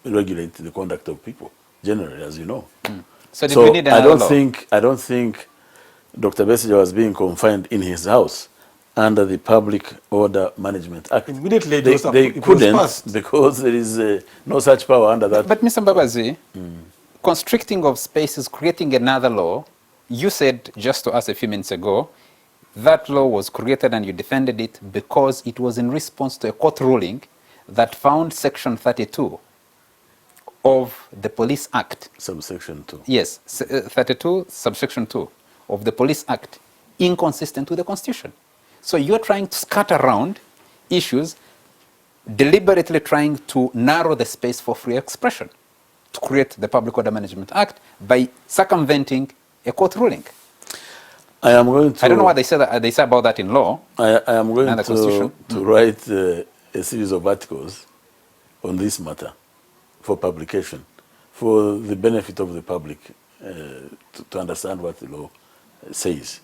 regulate the conduct of people, generally, as you know.
So did we need another law?
I don't think Dr. Besigye was being confined in his house under the Public Order Management Act.
Immediately
they couldn't because there is no such power under that.
But Mr. Mbabazi, constricting of spaces, creating another law, you said just to us a few minutes ago, that law was created and you defended it because it was in response to a court ruling that found Section 32 of the Police Act.
Subsection 2.
Yes, 32, subsection 2 of the Police Act, inconsistent with the Constitution. So you're trying to skirt around issues, deliberately trying to narrow the space for free expression, to create the Public Order Management Act by circumventing a court ruling.
I am going to.
I don't know what they say about that in law.
I am going
to
write a series of articles on this matter for publication, for the benefit of the public to understand what the law says.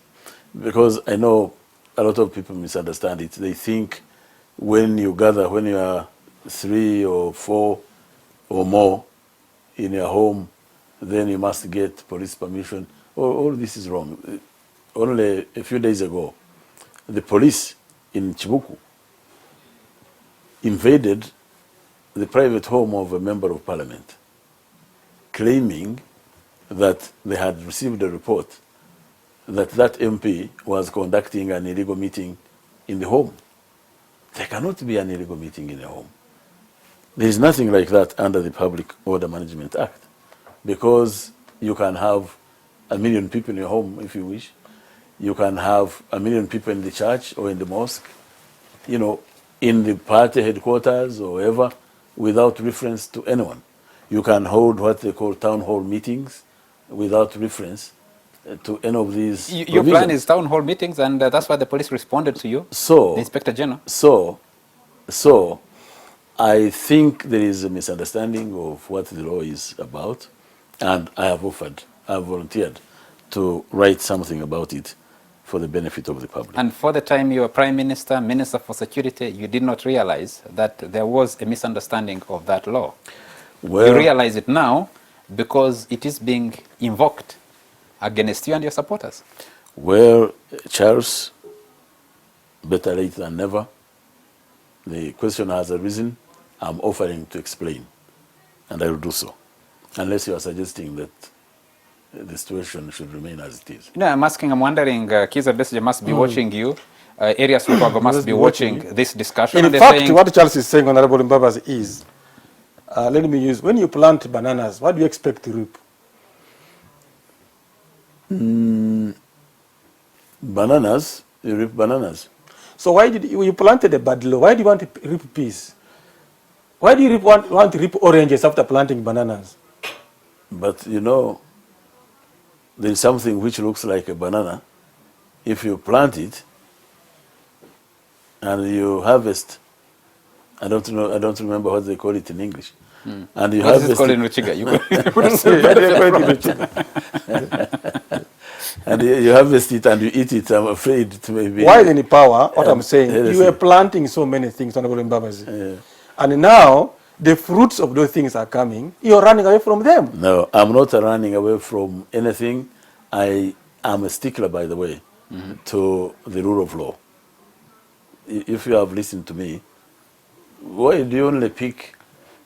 Because I know a lot of people misunderstand it. They think when you gather, when you are 3 or 4 or more in your home, then you must get police permission. All this is wrong. Only a few days ago, the police in Chibuku invaded the private home of a member of parliament, claiming that they had received a report that that MP was conducting an illegal meeting in the home. There cannot be an illegal meeting in a home. There is nothing like that under the Public Order Management Act, because you can have 1 million people in your home if you wish. You can have 1 million people in the church or in the mosque, you know, in the party headquarters or wherever, without reference to anyone. You can hold what they call town hall meetings without reference to any of these
Your plan is town hall meetings, and that's why the police responded to you,
so,
the Inspector General.
So, I think there is a misunderstanding of what the law is about, and I have volunteered to write something about it for the benefit of the public.
And for the time you were Prime Minister, Minister for Security, you did not realize that there was a misunderstanding of that law. Well, you realize it now because it is being invoked against you and your supporters.
Well, Charles, better late than never. The question has arisen. I'm offering to explain, and I will do so, unless you are suggesting that the situation should remain as it is.
No, I'm wondering, Kizza Besigye must be watching you, Arias Lukwago must be watching this discussion.
In fact, what Charles is saying, Honorable Mbabazi, is, let me use, when you plant bananas, what do you expect to reap?
Bananas, you reap bananas.
So why did you planted a bad law? Why do you want to reap peas? Why do you want to reap oranges after planting bananas?
But you know, there is something which looks like a banana. If you plant it and you harvest I don't know. I don't remember what they call it in English. And you
What is
have
it called in Ruchiga? You could say
Why
and you harvest it and you eat it. I'm afraid it may be.
in power? What I'm saying, you
heresy.
were planting so many things, Honorable Mbabazi. And now the fruits of those things are coming. You're running away from them.
No, I'm not running away from anything. I am a stickler, by the way, to the rule of law. If you have listened to me, why do you only pick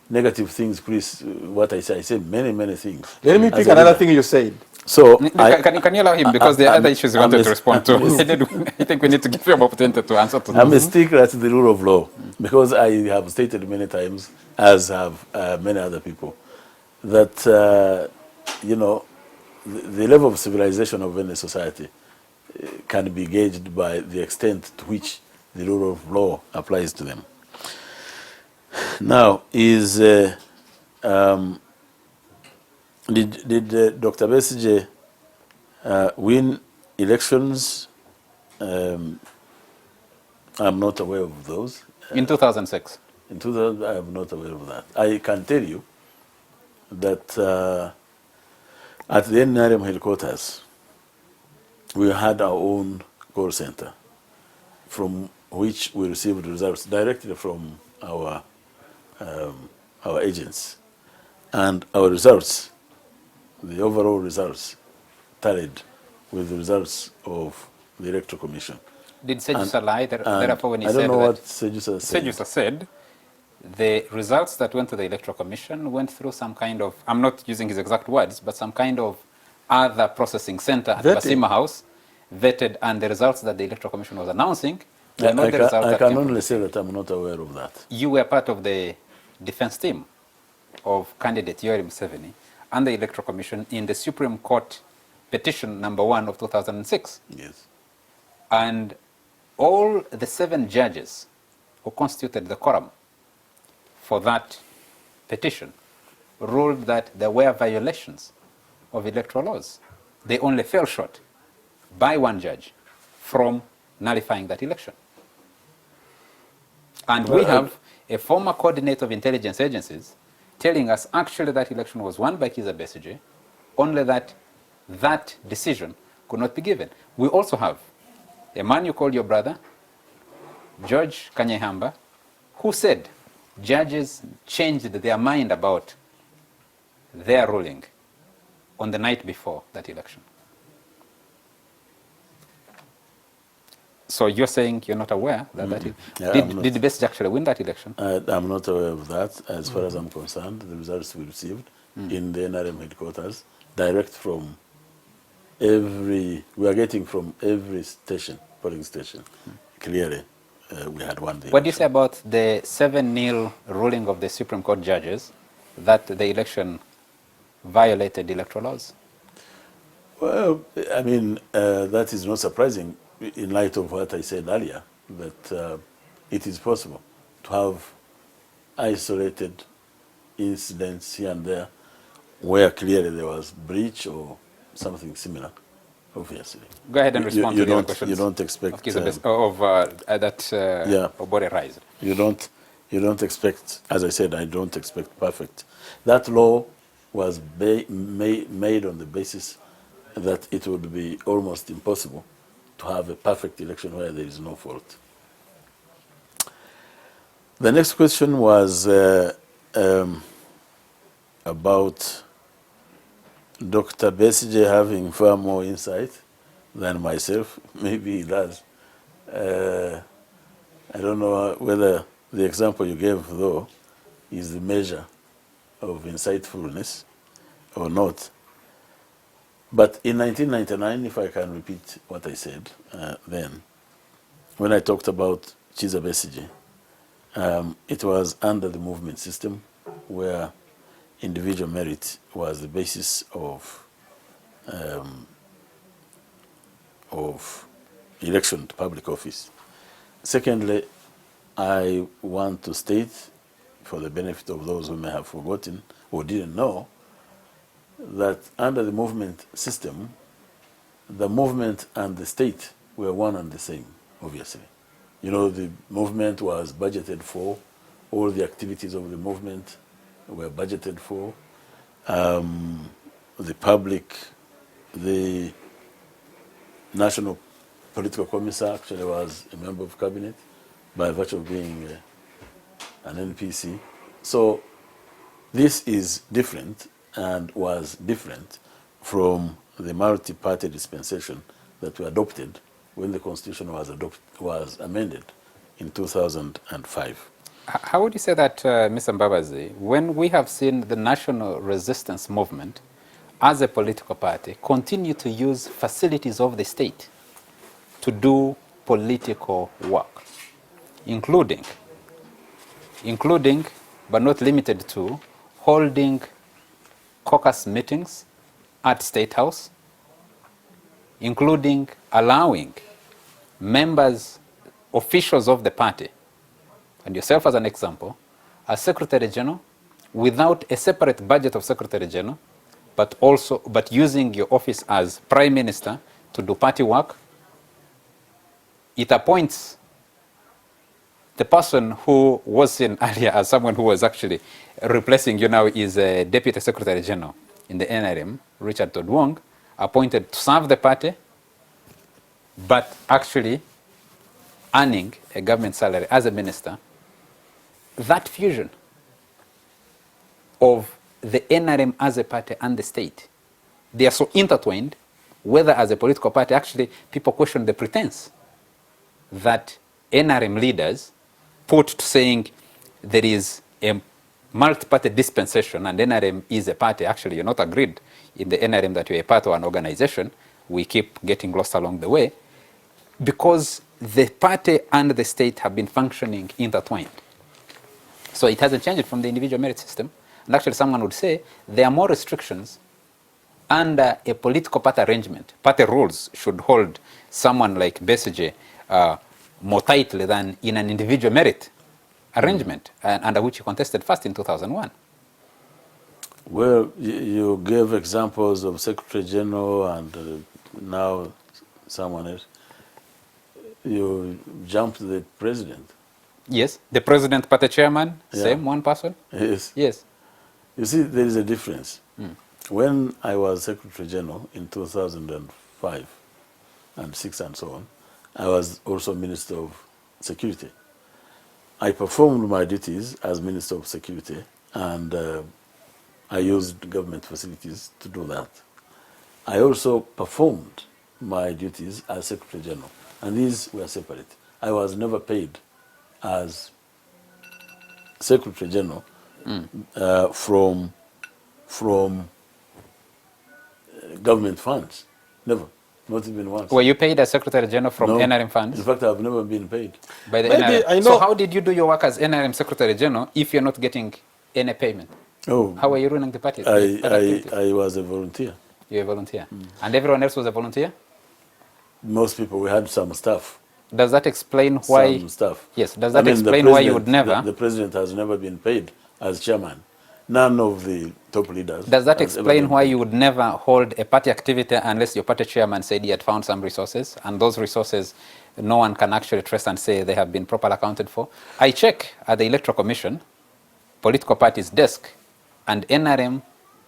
negative things, Chris? What I say many, many things.
Let me pick another thing you said.
So
can you allow him, because there are other issues he wanted to respond to. I think we need to give him an opportunity to answer to
I'm a
those.
stickler to the rule of law because I have stated many times, as have many other people, that you know, the level of civilization of any society can be gauged by the extent to which the rule of law applies to them. Now, did Dr. Besigye win elections? I'm not aware of those.
In 2006.
In 2000, I am not aware of that. I can tell you that at the NRM headquarters, we had our own call center from which we received results directly from our agents. And our results, the overall results, tallied with the results of the Electoral Commission.
Did Sejusa lie? Therefore, when he
I
said
don't know
that,
what Sejusa said.
Sejusa said the results that went to the Electoral Commission went through some kind of, I'm not using his exact words, but some kind of other processing center at Basima House, vetted, and the results that the Electoral Commission was announcing were not the results
I
that
can
came
only
from
say that I'm not aware of that.
You were part of the defense team of candidate Yoweri Museveni and the Electoral Commission in the Supreme Court petition number 1 of 2006.
Yes.
And all the 7 judges who constituted the quorum for that petition ruled that there were violations of electoral laws. They only fell short by 1 judge from nullifying that election. And we have a former coordinator of intelligence agencies telling us actually that election was won by Kizza Besigye, only that that decision could not be given. We also have a man you call your brother, George Kanyehamba, who said judges changed their mind about their ruling on the night before that election. So you're saying you're not aware that did Besigye actually win that election?
I'm not aware of that. As far as I'm concerned, the results we received in the NRM headquarters, direct from we are getting from every station, polling station. Clearly, we had won the election.
What do you say about the 7-0 ruling of the Supreme Court judges that the election violated electoral laws?
Well, I mean, that is not surprising in light of what I said earlier, that it is possible to have isolated incidents here and there where clearly there was breach or something similar, obviously.
Go ahead and respond to the other questions.
You don't expect
that Obore raised.
You don't expect, as I said, I don't expect perfect. That law was made on the basis that it would be almost impossible to have a perfect election where there is no fault. The next question was about Dr. Besigye having far more insight than myself. Maybe he does. I don't know whether the example you gave, though, is the measure of insightfulness or not. But in 1999, if I can repeat what I said then, when I talked about Kizza Besigye, it was under the movement system where individual merit was the basis of election to public office. Secondly, I want to state, for the benefit of those who may have forgotten or didn't know, that under the movement system, the movement and the state were one and the same, obviously. You know, the movement was budgeted for all the activities of the movement were budgeted for. The public, the National Political Commissar actually was a member of cabinet by virtue of being an NPC. So this is different and was different from the multi-party dispensation that we adopted when the Constitution was amended in 2005.
How would you say that, Mr. Mbabazi, when we have seen the National Resistance Movement as a political party continue to use facilities of the state to do political work, including but not limited to holding caucus meetings at State House, including allowing members, officials of the party, and yourself as an example, as Secretary General, without a separate budget of Secretary General, but using your office as Prime Minister to do party work. It appoints the person who was seen earlier as someone who was actually replacing you now is a Deputy Secretary General in the NRM, Richard Todwong, appointed to serve the party, but actually earning a government salary as a minister. That fusion of the NRM as a party and the state, they are so intertwined, whether as a political party, actually people question the pretense that NRM leaders put to saying there is a multi-party dispensation and NRM is a party. Actually, you're not agreed in the NRM that you're a part of an organization. We keep getting lost along the way because the party and the state have been functioning intertwined. So it hasn't changed from the individual merit system. And actually someone would say there are more restrictions under a political party arrangement. Party rules should hold someone like Besigye more tightly than in an individual merit arrangement, under which he contested first in 2001.
Well, you gave examples of Secretary General and now someone else. You jumped the president.
Yes, the president, party chairman, same, one person.
Yes.
Yes.
You see, there is a difference. When I was Secretary General in 2005 and 6 and so on, I was also Minister of Security. I performed my duties as Minister of Security and I used government facilities to do that. I also performed my duties as Secretary General, and these were separate. I was never paid as Secretary General from government funds. Never, not even once.
Were you paid as Secretary General from
No.
NRM funds?
In fact, I've never been paid.
By the
Maybe,
NRM.
I know.
So how did you do your work as NRM Secretary General if you're not getting any payment?
Oh,
How were you running the party?
I was a volunteer.
You're a volunteer. And everyone else was a volunteer?
Most people, we had some staff.
Does that explain why?
Some staff.
Yes. Does that explain why you would never?
The president has never been paid as chairman. None of the top leaders.
Does that
has ever
explain
been
why
paid.
you would never hold a party activity unless your party chairman said he had found some resources, and those resources no one can actually trace and say they have been properly accounted for? I check at the Electoral Commission, political parties desk, and NRM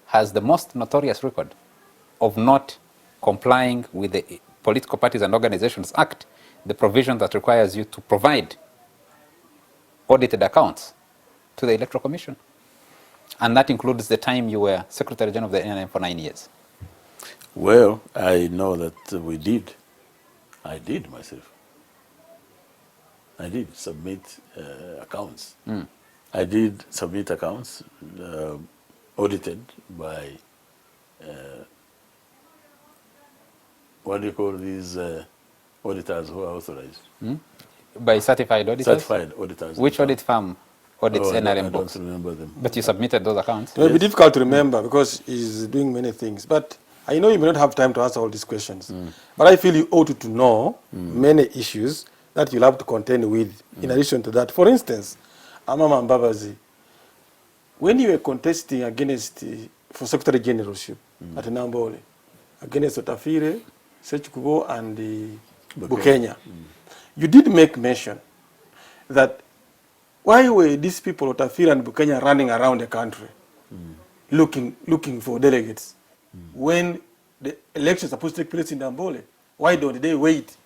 has the most notorious record of not complying with the Political Parties and Organizations Act, the provision that requires you to provide audited accounts to the Electoral Commission. And that includes the time you were Secretary General of the NRM for 9 years.
Well, I know that we did. I did myself. I did submit accounts. I did submit accounts audited by, what do you call these auditors who are authorized?
By certified auditors?
Certified auditors.
Which audit firm audits NRM
I
books?
don't remember them.
But you submitted those accounts?
It may be difficult to remember because he's doing many things. But I know you may not have time to answer all these questions. But I feel you ought to know many issues that you'll have to contend with in addition to that. For instance, Amama Mbabazi, when you were contesting against for Secretary Generalship at Nambole, against Otafire, Sechikubo, and Bukenya, you did make mention that Why were these people, Otafira and Bukenya, running around the country looking for delegates when the elections are supposed to take place in Dambole? Why don't they wait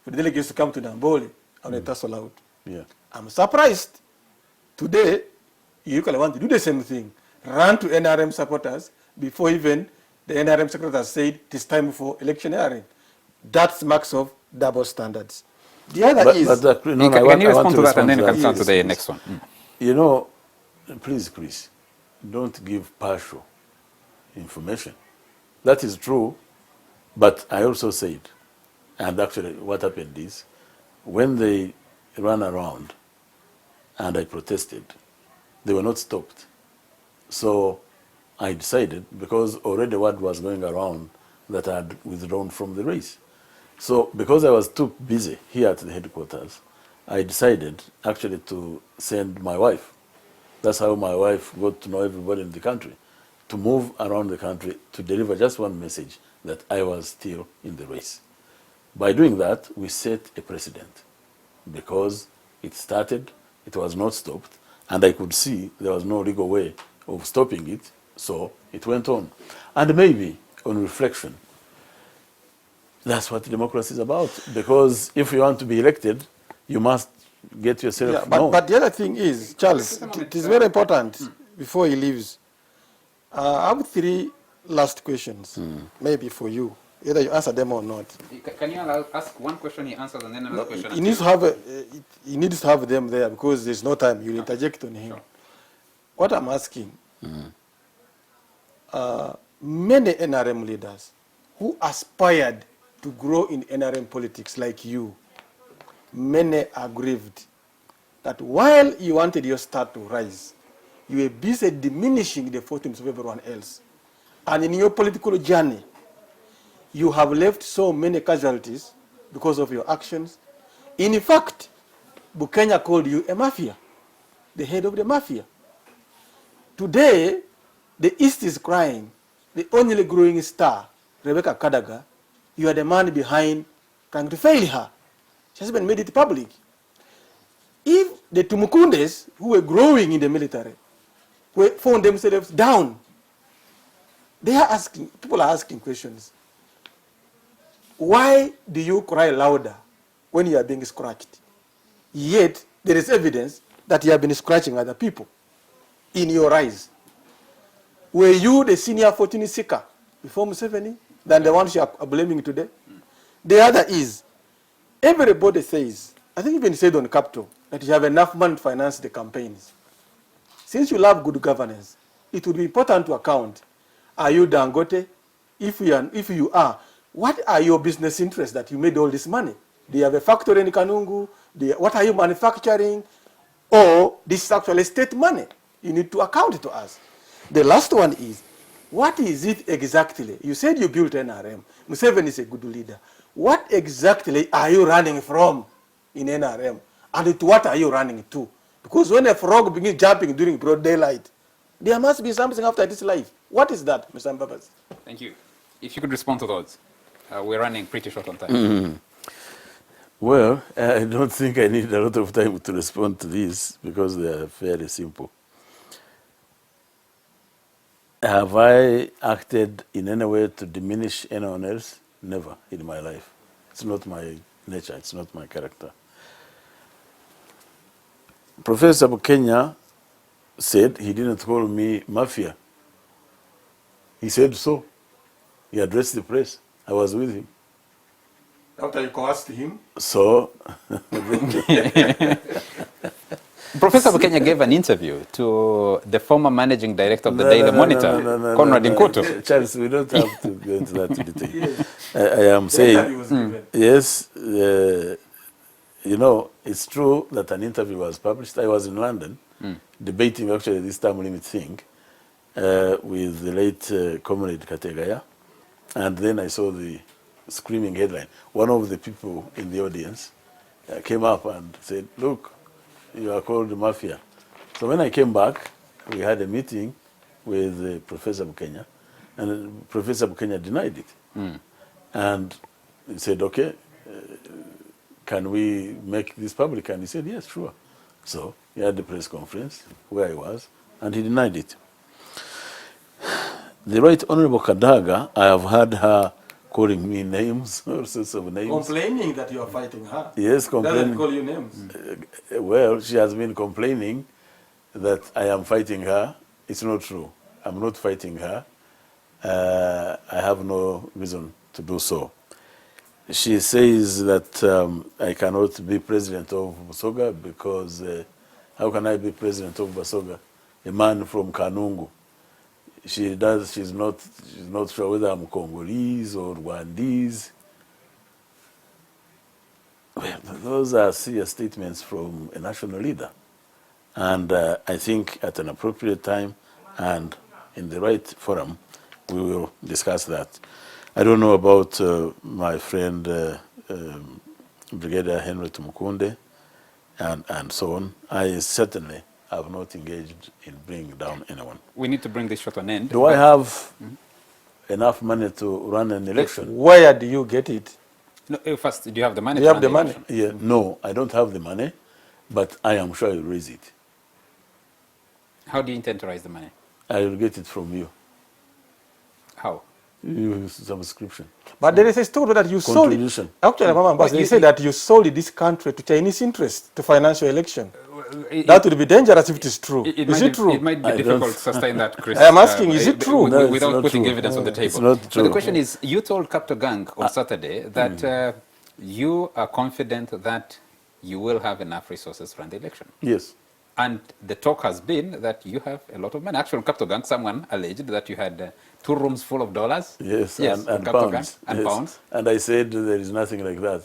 for the delegates to come to Dambole and let us all out?
Yeah.
I'm surprised. Today, you want to do the same thing. Run to NRM supporters before even the NRM secretary said it is time for electioneering. That's marks of double standards. The other is...
No, can you respond to that and then you can turn to the next one?
You know, please, Chris, don't give partial information. That is true, but I also said, and actually what happened is, when they ran around and I protested, they were not stopped. So I decided, because already word was going around that I had withdrawn from the race. So because I was too busy here at the headquarters, I decided actually to send my wife. That's how my wife got to know everybody in the country, to move around the country to deliver just one message that I was still in the race. By doing that, we set a precedent because it started, it was not stopped, and I could see there was no legal way of stopping it, so it went on. And maybe, on reflection, that's what democracy is about, because if you want to be elected, you must get yourself known.
But the other thing is, Charles, it is very important before he leaves. I have 3 last questions, maybe for you. Either you answer them or not.
Can you ask one question, he answers, and then another question?
He needs to have them there because there's no time. You'll interject on him.
Sure.
What I'm asking, many NRM leaders who aspired to grow in NRM politics like you, many are grieved that while you wanted your star to rise, you were busy diminishing the fortunes of everyone else. And in your political journey, you have left so many casualties because of your actions. In fact, Bukenya called you a mafia, the head of the mafia. Today, the East is crying. The only growing star, Rebecca Kadaga, you are the man behind trying to fail her. She hasn't made it public. If the Tumukundes, who were growing in the military, found themselves down, people are asking questions. Why do you cry louder when you are being scratched? Yet, there is evidence that you have been scratching other people in your eyes. Were you the senior fortune seeker before Museveni than the ones you are blaming today? The other is, everybody says, I think even said on Capital, that you have enough money to finance the campaigns. Since you love good governance, it would be important to account, are you Dangote? If you are, what are your business interests that you made all this money? Do you have a factory in Kanungu? What are you manufacturing? Or this is actually state money? You need to account to us. The last one is, what is it exactly? You said you built NRM. Museveni is a good leader. What exactly are you running from in NRM? And to what are you running to? Because when a frog begins jumping during broad daylight, there must be something after this life. What is that, Mr. Mbabazi?
Thank you. If you could respond to those. We're running pretty short on time.
Well, I don't think I need a lot of time to respond to these because they are fairly simple. Have I acted in any way to diminish anyone else? Never in my life. It's not my nature, it's not my character. Professor Bukenya said he didn't call me mafia. He said so. He addressed the press. I was with him.
After you coerced him?
So,
Professor Bukenya gave an interview to the former managing director of the Daily Monitor, Conrad Nkutu.
Charles, we don't have to go into that detail. I am saying, yes, you know, it's true that an interview was published. I was in London debating actually this term limit thing with the late comrade Kategaya. And then I saw the screaming headline. One of the people in the audience came up and said, look, you are called the mafia. So when I came back, we had a meeting with Professor Bukenya, and Professor Bukenya denied it. And he said, okay, can we make this public? And he said, yes, sure. So He had the press conference where I was, and he denied it. The Right Honorable Kadaga, I have had her calling me names, all sorts of names.
Complaining that you are fighting her.
Yes,
Doesn't
complaining.
call you names.
Well, she has been complaining that I am fighting her. It's not true. I'm not fighting her. I have no reason to do so. She says that I cannot be president of Basoga because how can I be president of Basoga? A man from Kanungu. She's not sure whether I'm Congolese or Rwandese. Well, those are serious statements from a national leader. And I think at an appropriate time and in the right forum, we will discuss that. I don't know about my friend Brigadier Henry Tumukunde and so on. I certainly have not engaged in bringing down anyone.
We need to bring this short to an end.
Do I have enough money to run an election?
Where do you get it?
No, first, do you have the money?
Do you have the money?
election?
Yeah, no, I don't have the money, but I am sure I will raise it.
How do you intend to raise the money?
I will get it from you.
How?
You subscription.
But there is a story that you sold it.
Contribution.
Actually, Amama Mbabazi, they say that you sold this country to Chinese interests, to financial election. That would be dangerous if it is true. Is it true?
It might be difficult to sustain that, Chris.
I am asking, is it true?
No, it's
without
not
putting
true.
evidence on the table.
It's not
But
true.
the question is, you told Capital Gang on Saturday that you are confident that you will have enough resources to run the election.
Yes.
And the talk has been that you have a lot of money. Actually, on Capital Gang, someone alleged that you had 2 rooms full of dollars.
Yes,
and
and
Capital
pounds.
Gang, and
Yes.
pounds.
And I said there is nothing like that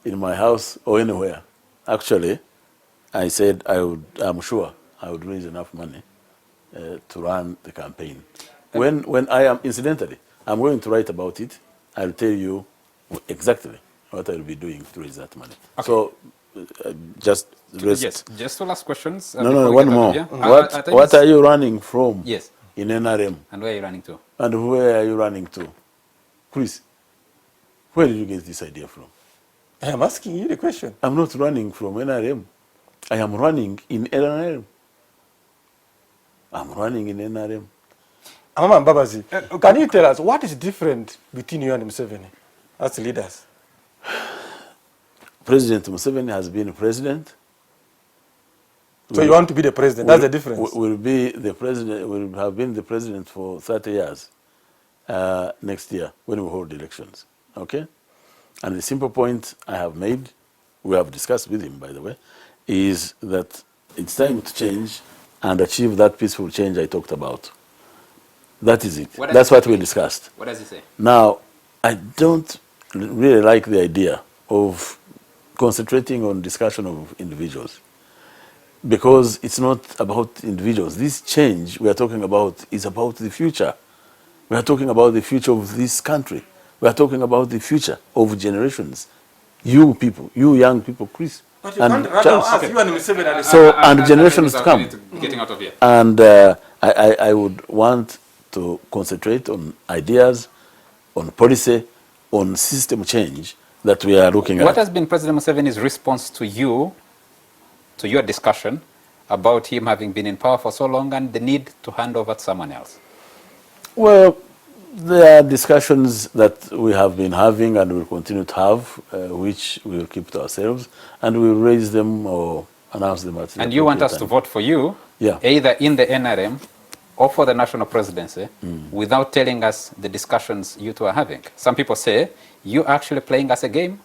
in my house or anywhere. Actually, I said I'm sure I would raise enough money to run the campaign. When I am, incidentally, I'm going to write about it. I'll tell you exactly what I'll be doing to raise that money.
Okay.
So just rest.
Yes, just 2 last questions.
No, one more. What are you running from?
Yes.
In NRM?
And where are you running to?
And where are you running to? Chris, where did you get this idea from?
I am asking you the question.
I'm not running from NRM. I am running in NRM. I'm running in NRM.
Amama Mbabazi, can you tell us what is different between you and Museveni as leaders?
President Museveni has been president.
So you want to be the president, that's the difference.
Will be the president, will have been the president for 30 years next year when we hold elections. Okay? And the simple point I have made, we have discussed with him, by the way, is that it's time to change and achieve that peaceful change I talked about. That is it. That's what we discussed.
What does he say?
Now, I don't really like the idea of concentrating on discussion of individuals, because it's not about individuals. This change we are talking about is about the future. We are talking about the future of this country. We are talking about the future of generations. You people, you young people, Chris.
But you can't run us, you and Museveni are the same.
So, and generations to come.
Getting out of here.
And I would want to concentrate on ideas, on policy, on system change that we are looking at.
What has been President Museveni's response to you, to your discussion about him having been in power for so long and the need to hand over to someone else?
Well, there are discussions that we have been having and will continue to have, which we will keep to ourselves, and we will raise them or announce them at the
And you want us
time.
to vote for you,
Yeah.
either in the NRM or for the national presidency, without telling us the discussions you two are having. Some people say you're actually playing us a game,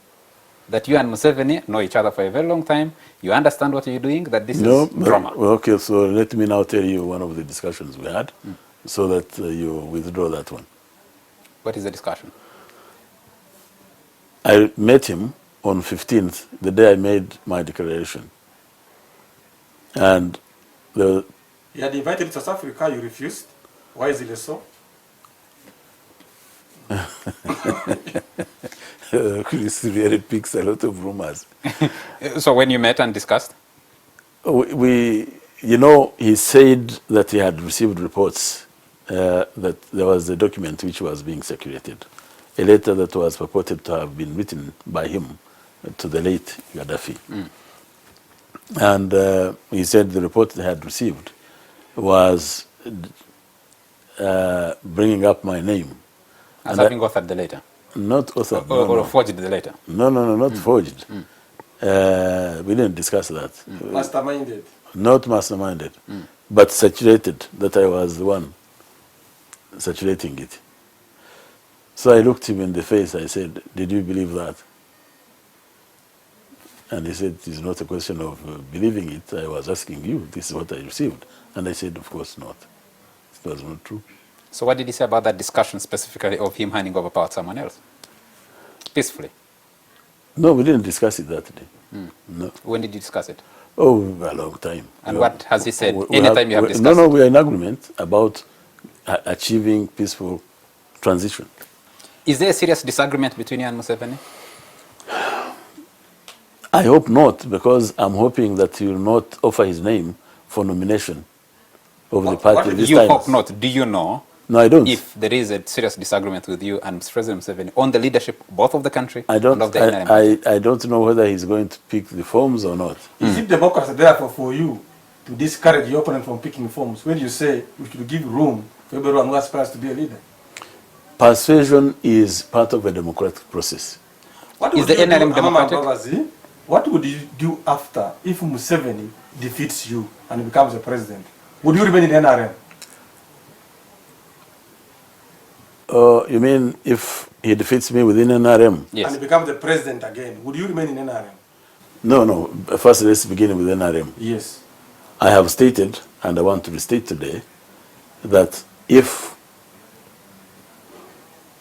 that you and Museveni know each other for a very long time, you understand what you're doing, that this is drama.
Well, okay, so let me now tell you one of the discussions we had, so that you withdraw that one.
What is the discussion?
I met him on 15th, the day I made my declaration. And
You had invited to South Africa, you refused. Why is it so?
Chris really picks a lot of rumors.
So when you met and discussed?
He said that he had received reports that there was a document which was being circulated, a letter that was purported to have been written by him to the late Gaddafi. And he said the report they had received was bringing up my name.
As
And
having authored the letter?
Not authored,
Or forged the letter?
No, not forged. We didn't discuss that.
Masterminded.
Not masterminded, but saturated, that I was the one saturating it. So I looked him in the face, I said, did you believe that? And he said, it is not a question of believing it, I was asking you, this is what I received. And I said, of course not. It was not true.
So what did he say about that discussion specifically of him handing over power to someone else? Peacefully?
No, we didn't discuss it that day. No.
When did you discuss it?
Oh, a long time.
And what has he said?
We
Anytime you have discussed
No,
it?
we are in agreement about achieving peaceful transition.
Is there a serious disagreement between you and Museveni?
I hope not, because I'm hoping that he will not offer his name for nomination of the party this
You
time.
hope not. Do you know?
No, I don't.
If there is a serious disagreement with you and President Museveni on the leadership both of the country
I don't,
and of the NRM?
I don't know whether he's going to pick the forms or not.
Is it democracy therefore for you to discourage your opponent from picking forms when you say we should give room for everyone who aspires to be a leader?
Persuasion is part of a democratic process.
What
Is
would
the
you do,
NRM
Amama
democratic?
Mbabazi, what would you do after if Museveni defeats you and becomes a president? Would you remain in NRM?
You mean if he defeats me within NRM?
Yes.
And becomes the president again, would you remain in NRM?
No. First, let's begin with NRM.
Yes.
I have stated, and I want to restate today, that if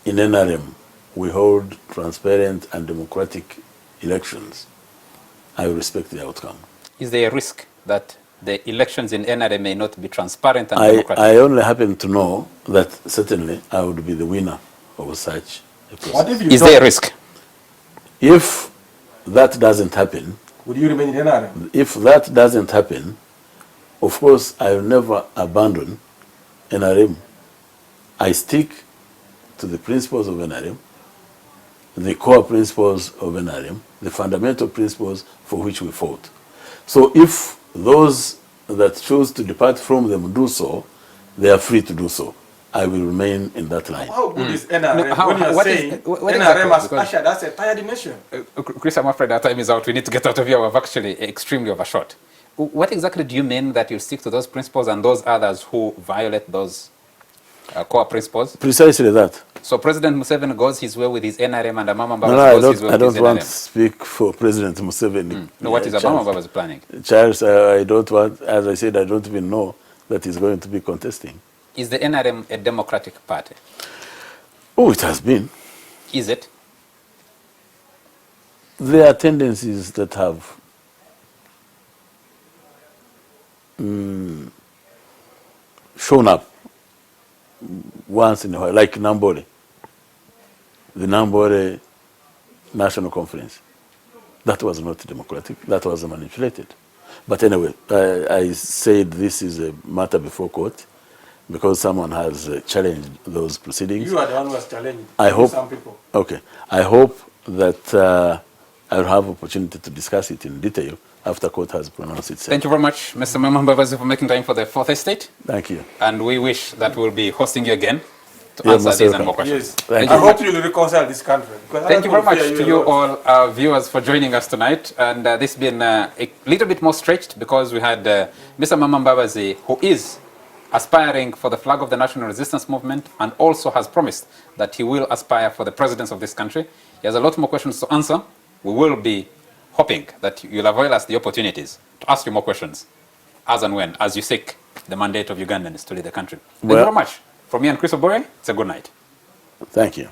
in NRM we hold transparent and democratic elections, I will respect the outcome.
Is there a risk that the elections in NRM may not be transparent and
I
democratic?
only happen to know that certainly I would be the winner of such a process.
What if you
Is
don't?
there a risk?
If that doesn't happen,
Would you remain in NRM?
if that doesn't happen, of course, I will never abandon NRM. I stick to the principles of NRM, the core principles of NRM, the fundamental principles for which we fought. So if those that choose to depart from them do so, they are free to do so. I will remain in that line.
How good is NRM
No,
when you're
what
saying
what
NRM has
exactly?
ushered us a tired nation?
Chris, I'm afraid our time is out. We need to get out of here. We've actually extremely overshot. What exactly do you mean that you'll stick to those principles and those others who violate those core principles?
Precisely that.
So President Museveni goes his way with his NRM and Amama
No,
Mbabazi goes his way
I
with his
don't want to
NRM.
speak for President Museveni.
No, what is Amama Mbabazi planning?
Charles, I don't want, as I said, I don't even know that he's going to be contesting.
Is the NRM a democratic party?
Oh, it has been.
Is it?
There are tendencies that have shown up once in a while, like Nambole, the Nambole National Conference. That was not democratic, that was manipulated. But anyway, I said this is a matter before court because someone has challenged those proceedings.
You are the one who has challenged
I hope,
some people.
Okay, I hope that I'll have opportunity to discuss it in detail after court has pronounced itself.
Thank you very much, Mr. Amama Mbabazi, for making time for the Fourth Estate.
Thank you.
And we wish that we'll be hosting you again to
You're
answer
most
these and
welcome.
more questions.
Yes.
Thank
I
you.
hope you will reconcile this country.
Thank you very much to you all, our viewers, for joining us tonight. And this has been a little bit more stretched because we had Mr. Amama Mbabazi, who is aspiring for the flag of the National Resistance Movement and also has promised that he will aspire for the presidency of this country. He has a lot more questions to answer. We will be hoping that you'll avail us the opportunities to ask you more questions as and when, as you seek the mandate of Ugandans to lead the country. Thank you very much. From me and Chris Obore, it's a good night.
Thank you.